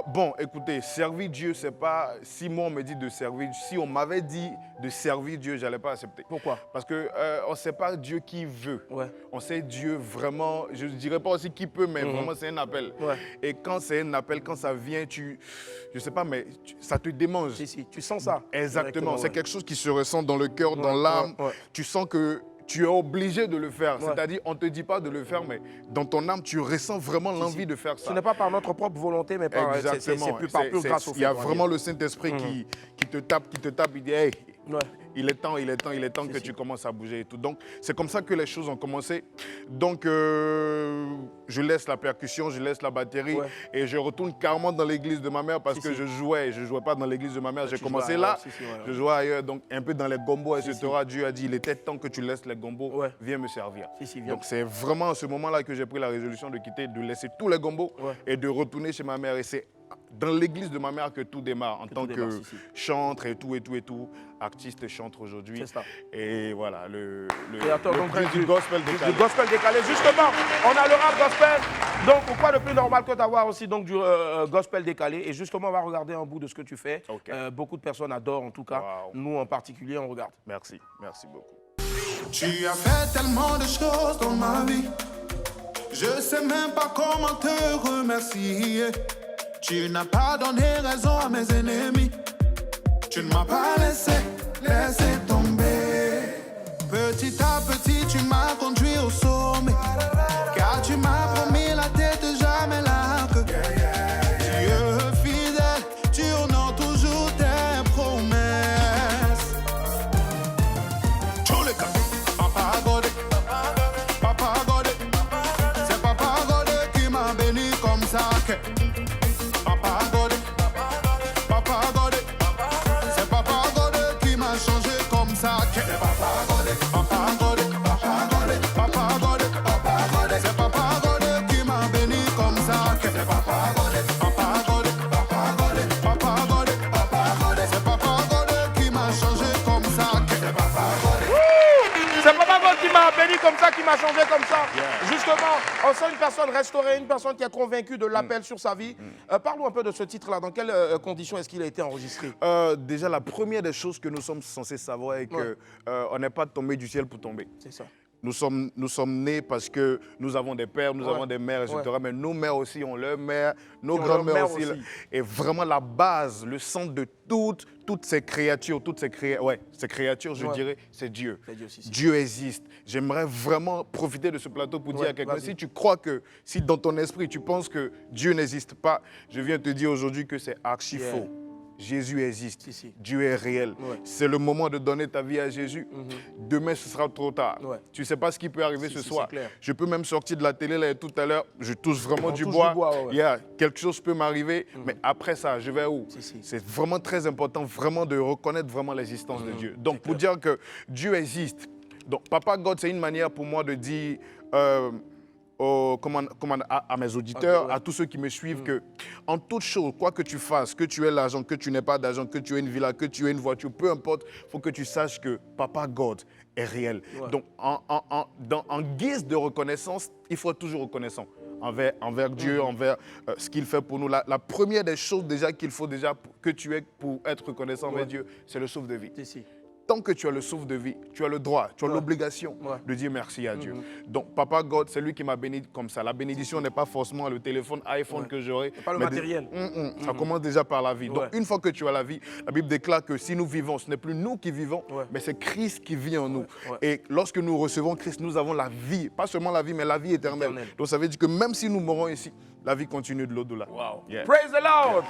Bon, écoutez, servir Dieu, c'est pas... Si moi on me dit de servir, si on m'avait dit de servir Dieu, j'allais pas accepter. Pourquoi? Parce que on sait pas Dieu qui veut. Ouais. On sait Dieu vraiment, je ne dirais pas aussi qui peut, mais vraiment c'est un appel. Ouais. Et quand c'est un appel, quand ça vient, je sais pas, mais ça te démange. Si, tu sens ça. Exactement, c'est quelque chose qui se ressent dans le cœur, dans l'âme. Tu sens que tu es obligé de le faire. C'est-à-dire, on ne te dit pas de le faire, mais dans ton âme, tu ressens vraiment l'envie de faire ça. Ce n'est pas par notre propre volonté, mais c'est plus par plus grâce au fait. Il y a vraiment le Saint-Esprit qui te tape, il dit, hey, il est temps que tu commences à bouger et tout. Donc, c'est comme ça que les choses ont commencé. Donc, je laisse la percussion, je laisse la batterie et je retourne carrément dans l'église de ma mère parce que je jouais pas dans l'église de ma mère. J'ai commencé là, je jouais ailleurs, donc un peu dans les gombos, etc. Dieu a dit, il était temps que tu laisses les gombos, viens me servir. Donc, c'est vraiment à ce moment-là que j'ai pris la résolution de quitter, de laisser tous les gombos et de retourner chez ma mère. Et c'est dans l'église de ma mère que tout démarre en tant que chantre et tout, artiste chantre aujourd'hui. Et voilà, le du gospel décalé. Du gospel décalé. Justement, on a le rap gospel. Donc, quoi de plus normal que d'avoir aussi donc, du gospel décalé. Et justement, on va regarder un bout de ce que tu fais. Beaucoup de personnes adorent, en tout cas. Nous, en particulier, on regarde. Merci beaucoup. Tu as fait tellement de choses dans ma vie. Je sais même pas comment te remercier. Tu n'as pas donné raison à mes ennemis. Tu ne m'as pas laissé tomber. Petit à petit, tu m'as conduit au sommet. Car tu m'as promis la tête, jamais la queue. Dieu fidèle, tu honores toujours tes promesses. Tous les cas, Papa Godé, Papa Godé. C'est Papa Godé qui m'a béni comme ça. Papa Godé, Papa Godé. C'est Papa Godé qui m'a changé comme ça. C'est Papa Godé, Papa Godé, Papa Godé, Papa Godé, Papa Godé. C'est Papa Godé qui m'a béni comme ça. C'est Papa Godé, Papa Godé, Papa Godé, Papa Godé, Papa Godé. C'est Papa Godé qui m'a changé comme ça. C'est Papa Godé. C'est Papa God qui m'a béni comme ça, qui m'a changé comme ça. Justement, on sent une personne restaurée, une personne qui est convaincue de l'appel sur sa vie. Parlons un peu de ce titre-là. Dans quelles conditions est-ce qu'il a été enregistré? Déjà, la première des choses que nous sommes censés savoir est qu'on n'est pas tombé du ciel pour tomber. C'est ça. Nous sommes nés parce que nous avons des pères, nous avons des mères, etc. Mais nos mères aussi ont leurs mères, nos grands-mères aussi. Et vraiment la base, le centre de toutes ces créatures, ces créatures, je dirais, c'est Dieu. Dieu existe. J'aimerais vraiment profiter de ce plateau pour dire à quelqu'un, si tu crois que, si dans ton esprit tu penses que Dieu n'existe pas, je viens te dire aujourd'hui que c'est archi faux. Jésus existe, Dieu est réel. C'est le moment de donner ta vie à Jésus. Demain, ce sera trop tard. Tu ne sais pas ce qui peut arriver ce soir. Je peux même sortir de la télé là et tout à l'heure, je touche vraiment du bois. Quelque chose peut m'arriver, mais après ça, je vais où? C'est vraiment très important vraiment de reconnaître vraiment l'existence de Dieu. Donc, pour dire que Dieu existe, donc Papa God, c'est une manière pour moi de dire... à mes auditeurs, à tous ceux qui me suivent, que en toute chose, quoi que tu fasses, que tu aies l'argent, que tu n'aies pas d'argent, que tu aies une villa, que tu aies une voiture, peu importe, il faut que tu saches que Papa God est réel. Donc, en guise de reconnaissance, il faut être toujours reconnaissant envers Dieu, envers ce qu'il fait pour nous. La première des choses déjà qu'il faut déjà que tu aies pour être reconnaissant envers Dieu, c'est le souffle de vie. Tant que tu as le souffle de vie, tu as le droit, tu as l'obligation de dire merci à Dieu. Donc, Papa God, c'est lui qui m'a béni comme ça. La bénédiction n'est pas forcément le téléphone iPhone que j'aurai. Pas le matériel. Ça commence déjà par la vie. Donc, une fois que tu as la vie, la Bible déclare que si nous vivons, ce n'est plus nous qui vivons, mais c'est Christ qui vit en nous. Et lorsque nous recevons Christ, nous avons la vie. Pas seulement la vie, mais la vie éternelle. Donc, ça veut dire que même si nous mourons ici, la vie continue de l'au-delà. Praise the Lord!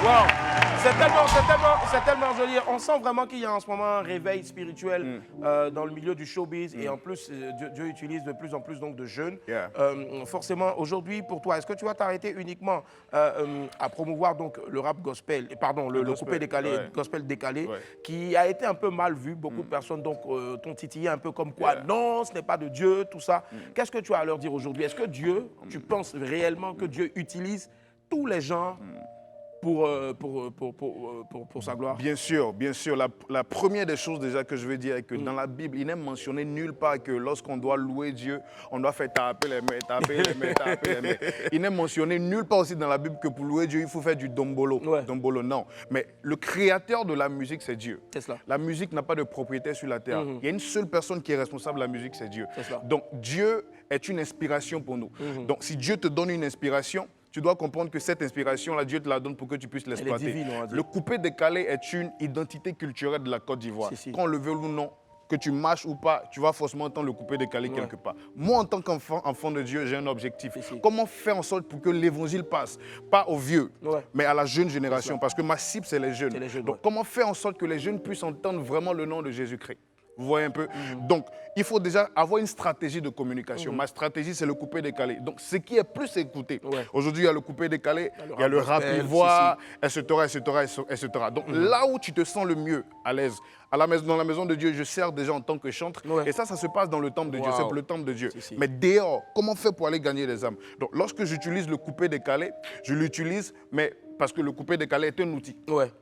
Wow. C'est tellement joli. On sent vraiment qu'il y a en ce moment un réveil spirituel dans le milieu du showbiz et en plus Dieu utilise de plus en plus donc, de jeunes. Forcément, aujourd'hui, pour toi, est-ce que tu vas t'arrêter uniquement à promouvoir donc, le rap gospel, pardon, le coupé décalé, gospel décalé, qui a été un peu mal vu. Beaucoup de personnes donc t'ont titillé un peu comme quoi non, ce n'est pas de Dieu, tout ça. Qu'est-ce que tu as à leur dire aujourd'hui? Est-ce que Dieu, tu penses réellement que Dieu utilise tous les gens pour sa gloire? Bien sûr, bien sûr. La première des choses déjà que je veux dire est que dans la Bible, il n'est mentionné nulle part que lorsqu'on doit louer Dieu, on doit faire taper les mains, taper les mains, taper les mains. Il n'est mentionné nulle part aussi dans la Bible que pour louer Dieu, il faut faire du dombolo. Dombolo, non. Mais le créateur de la musique, c'est Dieu. La musique n'a pas de propriété sur la terre. Il y a une seule personne qui est responsable de la musique, c'est Dieu. Donc Dieu est une inspiration pour nous. Donc si Dieu te donne une inspiration, tu dois comprendre que cette inspiration-là, Dieu te la donne pour que tu puisses l'exploiter. Le coupé décalé est une identité culturelle de la Côte d'Ivoire. Qu'on le veuille ou non, que tu marches ou pas, tu vas forcément entendre le coupé décalé quelque part. Moi, en tant qu'enfant de Dieu, j'ai un objectif. Comment faire en sorte pour que l'évangile passe, pas aux vieux, mais à la jeune génération, parce que ma cible, c'est les jeunes. Donc, comment faire en sorte que les jeunes puissent entendre vraiment le nom de Jésus-Christ? Vous voyez un peu? Donc, il faut déjà avoir une stratégie de communication. Ma stratégie, c'est le coupé décalé. Donc, ce qui est plus écouté. Aujourd'hui, il y a le coupé décalé, il y a le rap ivoire, etc., etc. Donc, là où tu te sens le mieux à l'aise, dans la maison de Dieu, je sers déjà en tant que chantre. Et ça se passe dans le temple de Dieu. C'est pour le temple de Dieu. Mais dehors, comment faire pour aller gagner les âmes? Donc, lorsque j'utilise le coupé décalé, je l'utilise, mais parce que le coupé décalé est un outil.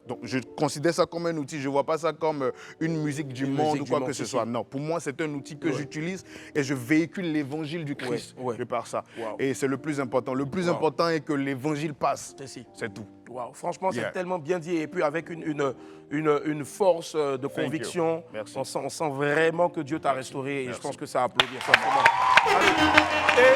Donc, je considère ça comme un outil. Je ne vois pas ça comme une musique du monde ou quoi que ce soit. Non, pour moi, c'est un outil que j'utilise et je véhicule l'évangile du Christ de par ça. Et c'est le plus important. Le plus important est que l'évangile passe. C'est tout. Wow. Franchement, c'est tellement bien dit. Et puis, avec une force de conviction, on sent vraiment que Dieu t'a restauré. Et je pense que ça applaudit. Et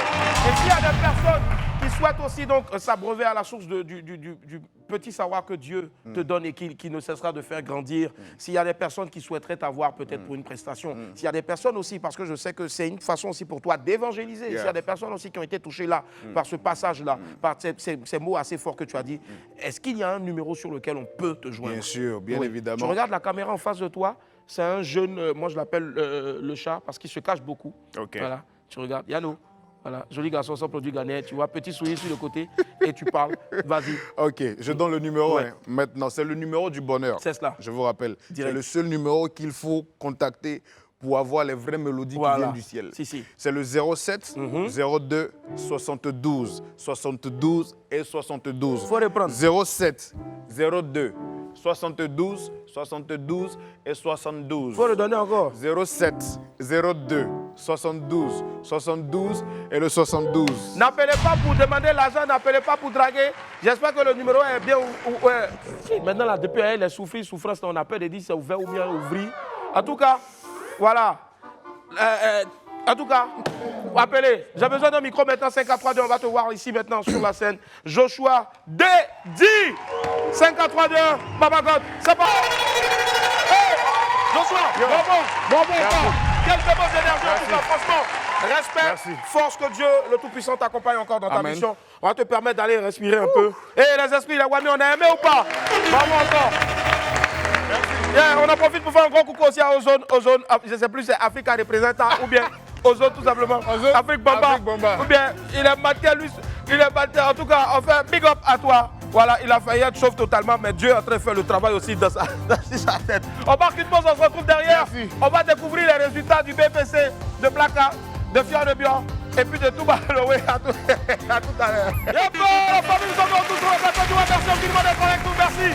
s'il y a des personnes qui souhaitent aussi donc s'abreuver à la source du petit savoir que Dieu te donne et qui ne cessera de faire grandir, s'il y a des personnes qui souhaiteraient t'avoir peut-être pour une prestation, s'il y a des personnes aussi, parce que je sais que c'est une façon aussi pour toi d'évangéliser, s'il y a des personnes aussi qui ont été touchées là, par ce passage-là, par ces mots assez forts que tu as dit, est-ce qu'il y a un numéro sur lequel on peut te joindre? Bien sûr, bien évidemment. Tu regardes la caméra en face de toi, c'est un jeune, moi je l'appelle le chat, parce qu'il se cache beaucoup. Ok. Voilà, tu regardes, Yano. Voilà, joli garçon sans produit ghanéen, tu vois, petit sourire sur le côté et tu parles. Vas-y. Ok, je donne le numéro maintenant. C'est le numéro du bonheur. C'est cela. Je vous rappelle. C'est le seul numéro qu'il faut contacter pour avoir les vraies mélodies qui viennent du ciel. C'est le 07 02 72 72 et 72. Faut reprendre. 07 02 72 72 et 72. Faut le donner encore. 07 02 72 72 et le 72. N'appelez pas pour demander l'argent, n'appelez pas pour draguer. J'espère que le numéro est bien. Maintenant, là, depuis les souffrances, on a peur de dire si c'est ouvert ou bien ouvert. En tout cas, voilà. En tout cas, appelez. J'ai besoin d'un micro maintenant, 5 à 3 2. On va te voir ici maintenant sur la scène. Joshua D.D. 5 à 3 2. Baba God, c'est pas. Hey Joshua, bravo. Quelques bonnes énergies en tout cas, franchement. Respect, force, que Dieu, le Tout-Puissant, t'accompagne encore dans ta mission. On va te permettre d'aller respirer un peu. Et les esprits, la Wami, on a aimé ou pas? Bravo encore. Yeah, on en profite pour faire un gros coucou aussi à Ozone, je ne sais plus, c'est Africa représentant ou bien Ozone tout simplement. Afrique Bomba. Ou bien il est maté, lui, il est maté. En tout cas, on fait big up à toi. Voilà, il a failli être chauve totalement, mais Dieu est en train de faire le travail aussi dans sa tête. On marque une pause, on se retrouve derrière. On va découvrir les résultats du BPC, de Blacka, de Fior de Bion et puis de tout Baloé à tout à l'heure. Et bon, la famille, nous sommes tous sur le plateau. Merci infiniment d'être avec nous. Merci.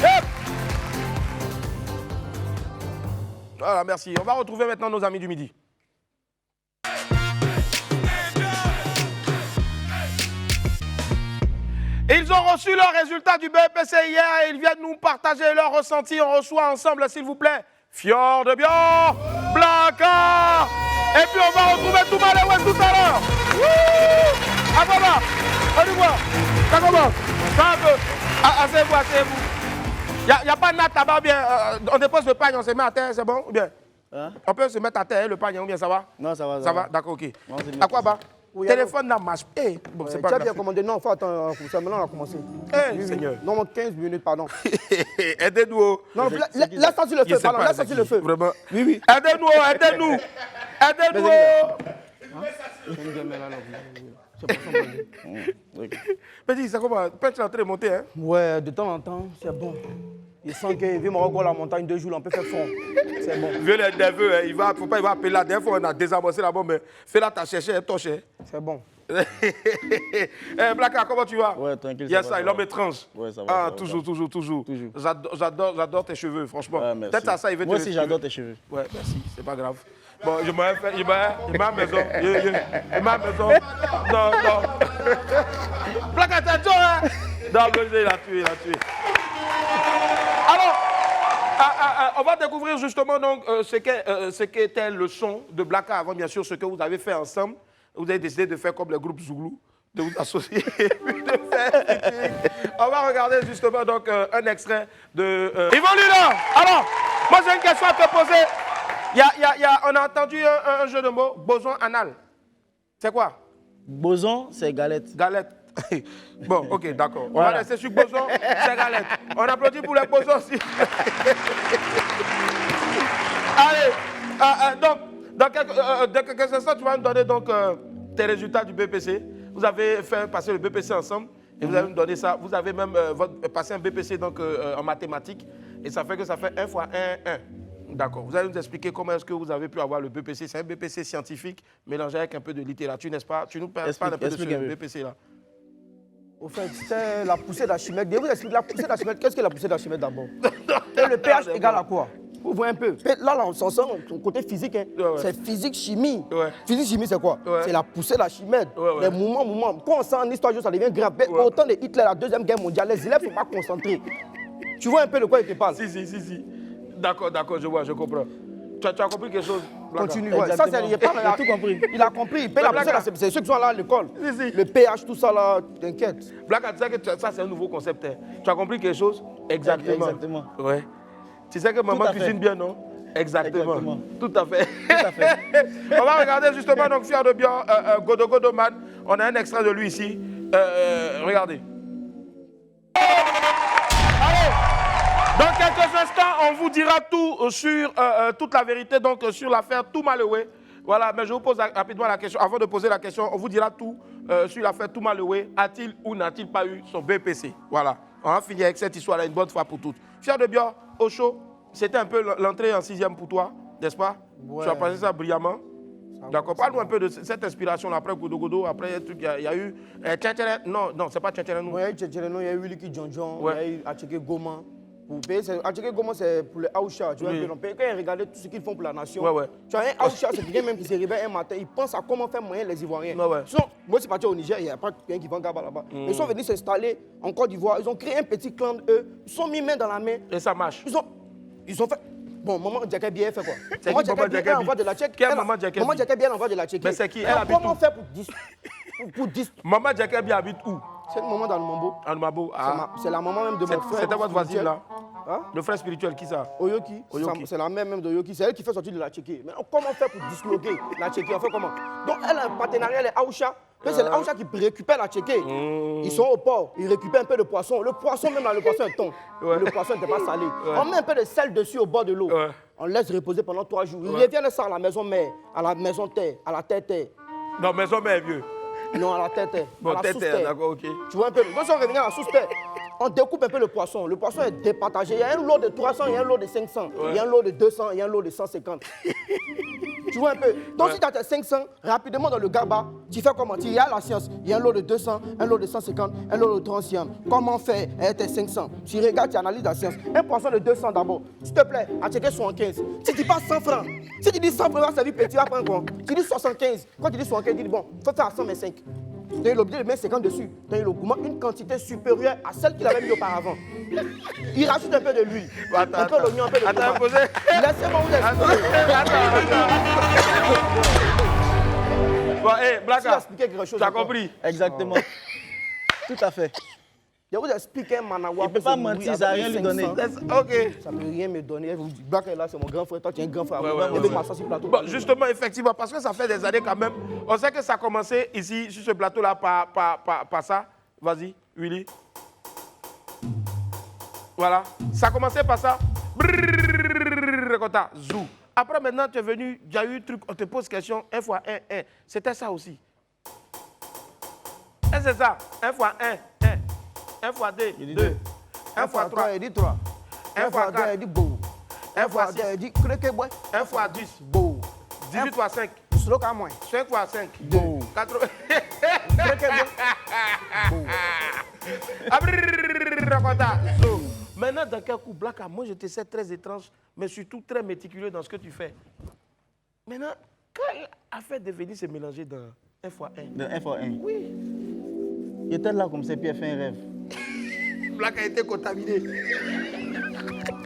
Yep. Voilà, merci. On va retrouver maintenant nos amis du midi. Ils ont reçu leurs résultats du BPC hier et ils viennent nous partager leurs ressentis. On reçoit ensemble, s'il vous plaît, Fior de Bion, Blacka. Et puis on va retrouver tout Maléouest tout à l'heure. À quoi va? Allez voir. Ça commence. Ça un peu. Asseyez-vous, asseyez-vous. Il n'y a pas de natte là-bas, bien. On dépose le pagne, on se met à terre, c'est bon ou bien? On peut se mettre à terre, le pagne, ou bien ça va? Non, ça va. Ça va? D'accord, ok. À quoi va? Téléphone n'a marche. Bon, c'est pas grave. Tu as bien commandé? Non, faut attendre. Maintenant, on a commencé. Seigneur. Non, 15 minutes, pardon. Aidez-nous. Non, laisse sortir le feu, pardon. Laisse sortir le feu. Vraiment. Oui. Aidez-nous, aidez-nous. Aidez-nous. Petit, c'est comment? Peut-être l'entrée monter, hein? Ouais, de temps en temps, c'est bon. Il sent qu'il veut me regarder la montagne 2 jours, on peut faire fond. C'est bon. Vieux les nerveux, hein. Il va appeler la dernière fois, on a désamorcé la bombe, mais fais-la, t'as cherché, elle torche. C'est bon. Blacka, comment tu vas? Ouais, tranquille. Il y a ça, l'homme étrange. Ouais, ça va. Ah, toujours. J'adore tes cheveux, franchement. Ouais, peut-être à ça, il veut te. Moi aussi, j'adore tes cheveux. Ouais, merci, c'est pas grave. Bon, il m'a à maison. Il m'a à maison. Non. Blacka, t'as tué, hein? Non, il a tué. Alors, on va découvrir justement donc ce qu'était le son de Blacka avant, bien sûr, ce que vous avez fait ensemble. Vous avez décidé de faire comme le groupe Zouglou, de vous associer et puis de faire. On va regarder justement donc un extrait de. Yvon Lula. Alors, moi j'ai une question à te poser. On a entendu un jeu de mots, boson anal. C'est quoi? Boson, c'est galette. Galette. Bon, ok, d'accord. On va rester sur boson, c'est galette. On applaudit pour les bosons aussi. Allez, donc, dans quelques instants, tu vas nous donner donc tes résultats du BPC. Vous avez fait passer le BPC ensemble et vous allez nous donner ça. Vous avez même passé un BPC donc, en mathématiques et ça fait 1 fois 1, 1. D'accord. Vous allez nous expliquer comment est-ce que vous avez pu avoir le BPC. C'est un BPC scientifique mélangé avec un peu de littérature, n'est-ce pas? Tu nous parles un peu de ce BPC-là. Au fait, c'était la poussée d'Archimède. Je vous explique la poussée d'Archimède. Qu'est-ce que la poussée d'Archimède d'abord? Le pH égale à quoi? Vous voyez un peu. Là, on s'en sort son côté physique. Hein. C'est physique-chimie. Physique-chimie, c'est quoi? C'est la poussée d'Archimède. Les mouvements. Quand on sent en histoire, ça devient grave. Autant de Hitler, la Deuxième Guerre mondiale, les élèves ne sont pas concentrés. Tu vois un peu de quoi il te parle? Si. D'accord, je vois, je comprends. Tu as compris quelque chose? Continue, ouais. Ça, c'est, il a tout compris. Il a compris. Il paye la poussée, là, c'est ceux qui sont là à l'école. Le pH, tout ça, là, t'inquiète. Blacka, tu sais que ça, c'est un nouveau concept. Hein. Tu as compris quelque chose? Exactement. Ouais. Tu sais que maman cuisine bien, non? Exactement. Tout à fait. On va regarder justement, donc, Fier de Bior, Godo Godo Man. On a un extrait de lui ici. Regardez. Allez! Dans quelques instants, on vous dira tout sur toute la vérité, donc sur l'affaire Toumaléwe. Voilà, mais je vous pose rapidement la question. Avant de poser la question, on vous dira tout sur l'affaire Toumaléwe. A-t-il ou n'a-t-il pas eu son BPC? Voilà. On va finir avec cette histoire-là une bonne fois pour toutes. Fier de Bior, au show, c'était un peu l'entrée en 6e pour toi, n'est-ce pas? Ouais. Tu as passé ça brillamment. D'accord. Parle-nous un peu de cette inspiration après Godo Godo. Après, il y a eu. Non, c'est pas Tchétchérénou. Oui, Tchétchérénou, il y a eu Liki Djonjon, il y a eu Atchéké Goma. Atchéké Goma, c'est pour les Aoucha. Tu vois, quand ils regardent tout ce qu'ils font pour la nation, tu as un Aoucha, c'est quelqu'un même qui se réveille un matin, il pense à comment faire moyen les Ivoiriens. Moi, je suis parti au Niger, il n'y a pas quelqu'un qui vend Gaba là-bas. Ils sont venus s'installer en Côte d'Ivoire, ils ont créé un petit clan, eux, ils sont mis main dans la main. Et ça marche. Ils ont fait. Bon, maman Djakabi, elle fait quoi? Maman Djakabi, elle envoie de la Tchèque. Quelle maman Djakabi? Maman Djakabi, elle envoie de la Tchèque. Mais c'est qui? Elle habite comment faire pour 10 Maman Djakabi habite où? C'est une maman dans le Mambo. Dans le Mambo, ah. C'est la maman même de mon frère. C'était votre voisine là? Hein? Le frère spirituel, qui ça? Oyoki. C'est la mère même de Oyoki. C'est elle qui fait sortir de la Tchéquie. Mais comment faire pour disloquer la Tchéquie? On fait comment? Donc elle a un partenariat, les Aoucha. C'est les Aoucha qui récupèrent la Tchéquie. Ils sont au port, ils récupèrent un peu de poisson. Le poisson, même là, le poisson est ton. Le poisson n'était pas salé. On met un peu de sel dessus au bord de l'eau. On laisse reposer pendant 3 jours. Ils reviennent ça à la maison mère, à la maison terre, à la terre. Non, maison mère, vieux. Non, à la terre. Bon, à la terre, d'accord, ok. Tu vois un peu. Donc, si on revient à la sous-terre, on découpe un peu le poisson. Le poisson est départagé. Il y a un lot de 300, il y a un lot de 500, il y a un lot de 200, il y a un lot de 150. Tu vois un peu. Donc, si tu as tes 500, rapidement dans le Gaba, tu fais comment? Il y a la science. Il y a un lot de 200, un lot de 150, un lot de 30. Comment faire tes 500? Tu regardes, tu analyses la science. Un poisson de 200 d'abord. S'il te plaît, à checker 75. Si tu dis pas 100 francs, si tu dis 100 francs, ça veut petit, tu vas prendre quoi? Tu dis 75. Quand tu dis 75, tu dis bon, il faut faire à 125. Tu as l'objet de mettre 50 dessus. Tu as une quantité supérieure à celle qu'il avait mis auparavant. Il rajoute un peu de l'huile, un peu d'oignon, un peu de tomate. Laissez-moi vous expliquer. Bon, hé, Blacka, tu as compris? Exactement. Tout à fait. Je vais vous expliquer un manawa. Il ne peut pas mentir, ça n'a rien lui donner. Ok. Ça ne peut rien me donner. Blacka est là, c'est mon grand frère. Toi, tu es un grand frère. Bon, justement, effectivement, parce que ça fait des années quand même. On sait que ça a commencé ici, sur ce plateau-là, par ça. Vas-y, Willy. Voilà. Ça a commencé par ça. Zou. Après, maintenant, tu es venu, il y a eu un truc, on te pose question, 1 x 1, 1. C'était ça aussi. Et c'est ça, 1 x 1, 1. 1 x 2, 2. 1 x 3, il dit 3. 1 x 4, il dit beau. 1 x 6, il dit créquet bois. 1 x 10, beau. 18 x 5, slow à moins. 5 x 5, beau. 80. Créquet bois. Maintenant, dans quel coup, Blacka, moi je te sais très étrange, mais surtout très méticuleux dans ce que tu fais. Maintenant, quelle affaire de venir se mélanger dans 1 x 1? De 1 x 1? Oui. Il était là comme ça, puis il a fait un rêve. Blacka a été contaminé.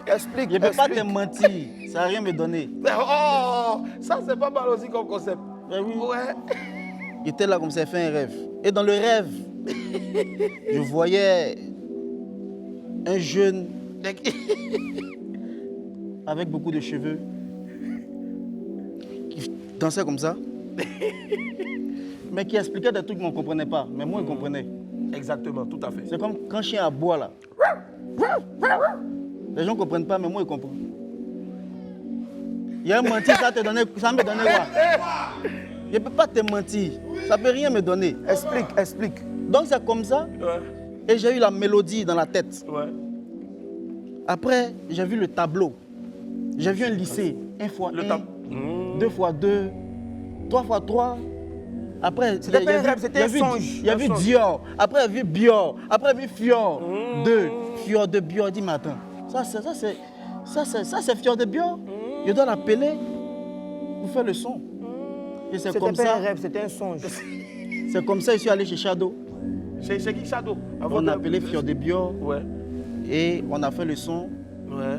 Explique. Je ne peux pas te mentir, ça n'a rien me donné. Oh, ça c'est pas mal aussi comme concept. Ben oui. Ouais. Il était là comme ça, il a fait un rêve. Et dans le rêve, je voyais un jeune avec beaucoup de cheveux qui dansait comme ça, mais qui expliquait des trucs qu'on ne comprenait pas. Mais moi, je comprenais. Exactement, tout à fait. C'est comme quand chien aboie là. Les gens ne comprennent pas, mais moi, je comprends. Il y a un menti, ça me donnait quoi? Je ne peux pas te mentir. Ça ne peut rien me donner. Explique. Donc, c'est comme ça. Ouais. Et j'ai eu la mélodie dans la tête. Ouais. Après, j'ai vu le tableau. J'ai vu un lycée. 1 x 1, 2 x 2, 3 x 3. Après, c'était un rêve, c'était un songe. Il y a vu Dior. Après, il y a vu Bior. Après, il y a vu Fior. 2. Fior de Bior. Il dit, mais attends, ça c'est Fior de Bior. Je dois l'appeler pour faire le son. Et c'est comme ça. C'était pas un rêve, c'était un songe. C'est comme ça que je suis allé chez Shadow. C'est qui Shadow? On a appelé Fior de Bior. Ouais. Et on a fait le son. Ouais.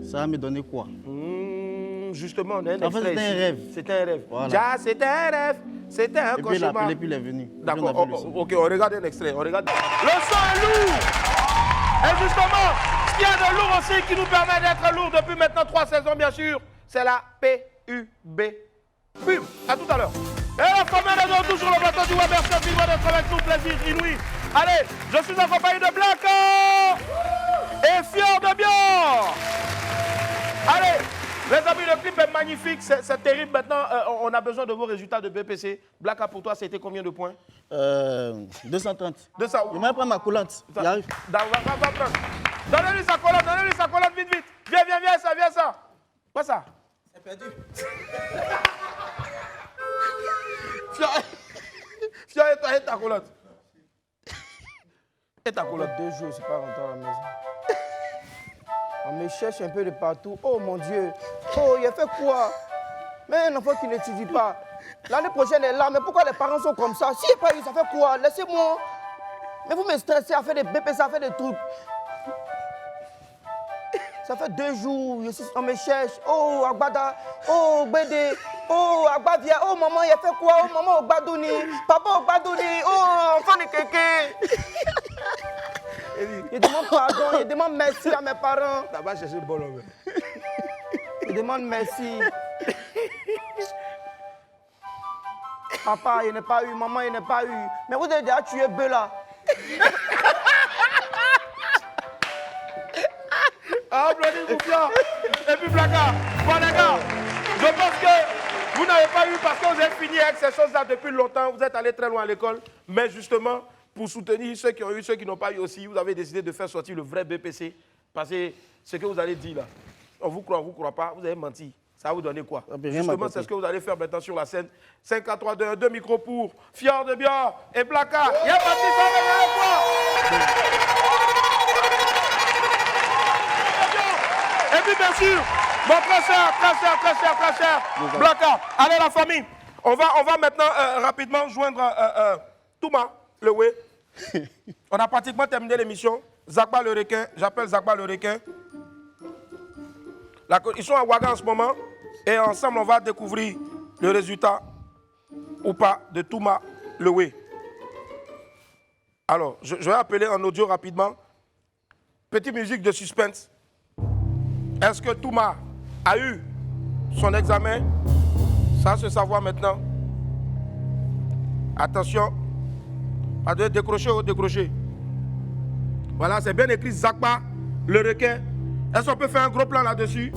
Ça va me donner quoi? justement, on a un En fait, extrait c'était un ici. rêve. C'était un rêve. Voilà. Ja, c'était un rêve. C'était un Et puis cauchemar. et puis il est venu. D'accord, On a vu le son. ok, on regarde un extrait. On regarde. Le son est lourd. Et justement, ce qu'il y a de lourd aussi qui nous permet d'être lourd depuis maintenant 3 saisons, bien sûr, c'est la PUB. Pub. À tout à l'heure. Et la famille est de retour sur le plateau du web. Merci infiniment d'être avec nous. Plaisir inouï. Allez, je suis accompagné de Blacka et Fior de Bior. Allez, les amis, le clip est magnifique, c'est terrible. Maintenant, on a besoin de vos résultats de BPC. Blacka, pour toi, c'était combien de points? 230. 200. Il m'a pris ma collante. Il arrive. Va prendre. Donnez-lui sa collante, vite, vite. Viens ça. Quoi ça? C'est perdu. Fior, et ta collante. Et ta collante. 2 jours, je ne suis pas rentré à la maison. On me cherche un peu de partout. Oh mon Dieu. Oh, il a fait quoi? Mais un enfant qui n'étudie pas. L'année prochaine est là, mais pourquoi les parents sont comme ça? S'il n'y a pas eu, ça fait quoi? Laissez-moi. Mais vous me stressez à faire des BPC, à faire des trucs. Ça fait 2 jours, on me cherche. Oh, Agbada. Oh, Bédé. Oh, Agbavia. Oh, maman, il a fait quoi? Oh, maman, Ogbadouni. Papa, Ogbadouni. Oh, enfant de kéké. Il demande pardon, il demande merci à mes parents. T'as pas cherché le bon homme. Il demande merci. Papa, il n'est pas eu. Maman, il n'est pas eu. Mais vous avez déjà tué Bella. Applaudissez-vous bien. Et puis Blacka. Bon les gars, je pense que vous n'avez pas eu parce que vous avez fini avec ces choses-là depuis longtemps. Vous êtes allé très loin à l'école. Mais justement, pour soutenir ceux qui ont eu, ceux qui n'ont pas eu aussi, vous avez décidé de faire sortir le vrai BPC. Parce que ce que vous allez dire là, on vous croit pas, vous avez menti. Ça va vous donner quoi? Justement, c'est ce que vous allez faire maintenant sur la scène. 5, 4, 3, 2, 1, 2 micros pour Fior de Bior et Blacka. Il y a parti, ça va gagner quoi? Et puis bien sûr, mon très cher, Blacka. Allez la famille, on va maintenant rapidement joindre Touma, le Wé. On a pratiquement terminé l'émission. Zakba le requin, j'appelle Zakba le requin. Ils sont à Ouaga en ce moment et ensemble on va découvrir le résultat ou pas de Touma le Wé. Alors, je vais appeler en audio rapidement. Petite musique de suspense. Est-ce que Touma a eu son examen? Ça se savoir maintenant. Attention. Pas de décrocher ou décrocher. Voilà, c'est bien écrit Zakba, le requin. Est-ce qu'on peut faire un gros plan là-dessus?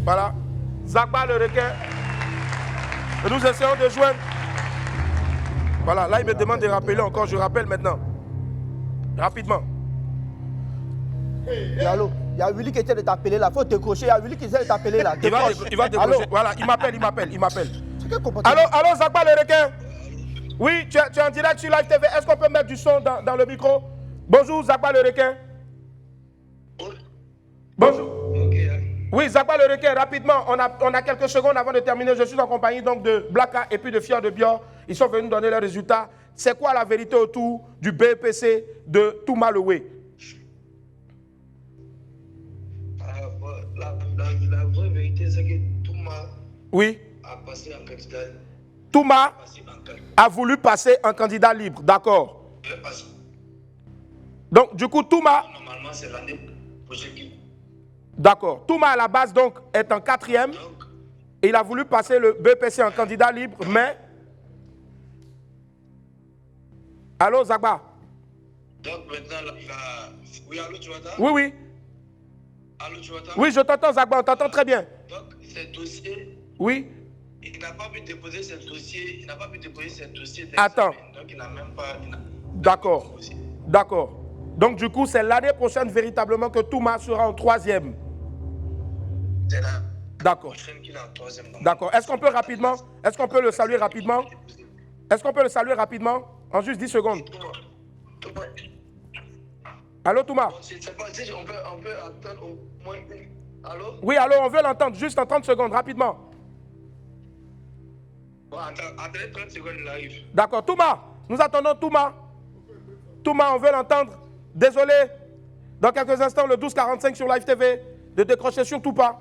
Voilà. Zakba, le requin. Et nous essayons de joindre. Voilà, là il me demande de rappeler encore. Je rappelle maintenant. Rapidement. Et allô? Il y a Willy qui essaie de t'appeler là. Il faut décrocher. Il y a Willy qui essaie de t'appeler là. Il va décrocher. Allô? Voilà, il m'appelle. Allô, Zakba, le requin? Oui, tu es en direct sur Live TV. Est-ce qu'on peut mettre du son dans le micro? Bonjour, Zakba, le requin. Bonjour. Oui, Zakba, le requin, rapidement. On a quelques secondes avant de terminer. Je suis en compagnie donc de Blacka et puis de Fior de Bior. Ils sont venus donner leurs résultats. C'est quoi la vérité autour du BPC de Touma le Wé? La vraie vérité, c'est que Touma Oui. a passé en candidat. Touma a voulu passer en candidat libre, d'accord. Donc, du coup, Touma... Normalement, c'est l'année prochaine qui... D'accord. Touma, à la base, donc, est en 4e. Il a voulu passer le BPC en candidat libre, mais... Allô, Zakba? Donc, maintenant, oui, allô, tu m'entends? Oui, oui. Allô, tu m'entends? Oui, je t'entends, Zakba, on t'entend très bien. Donc, ce dossier... Oui. Il n'a pas pu déposer ce dossier. Il n'a pas pu déposer ce dossier. Attends. Donc, il n'a même pas... D'accord. D'accord. Donc, du coup, c'est l'année prochaine véritablement que Touma sera en 3e. C'est là. D'accord. D'accord. Est-ce qu'on peut rapidement, est-ce qu'on peut le saluer rapidement? Est-ce qu'on peut le saluer rapidement? En juste 10 secondes. Allô, Touma? On peut attendre au moins... Allô? Oui, allô, on veut l'entendre, juste en 30 secondes, rapidement. Bon, attendez 30 secondes, il arrive. D'accord. Touma, nous attendons Touma. Touma, on veut l'entendre. Désolé. Dans quelques instants, le 12:45 sur Live TV, de décrocher surtout pas.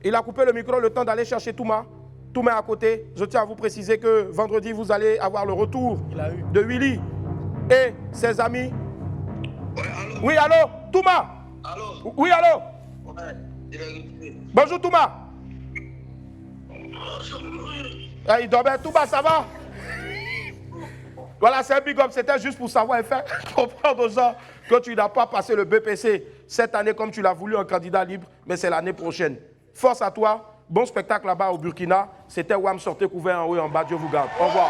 Il a coupé le micro le temps d'aller chercher Touma. Touma est à côté. Je tiens à vous préciser que vendredi, vous allez avoir le retour de Willy et ses amis. Oui, allô, Touma. Allô. Oui, allô. Ouais, bonjour, Touma. Ah, il dormait. Touma, ça va? Voilà, c'est un big up. C'était juste pour savoir et faire comprendre aux gens que tu n'as pas passé le BPC cette année comme tu l'as voulu, un candidat libre, mais c'est l'année prochaine. Force à toi. Bon spectacle là-bas au Burkina. C'était Wam, sortez couvert en haut et en bas. Dieu vous garde. Au revoir.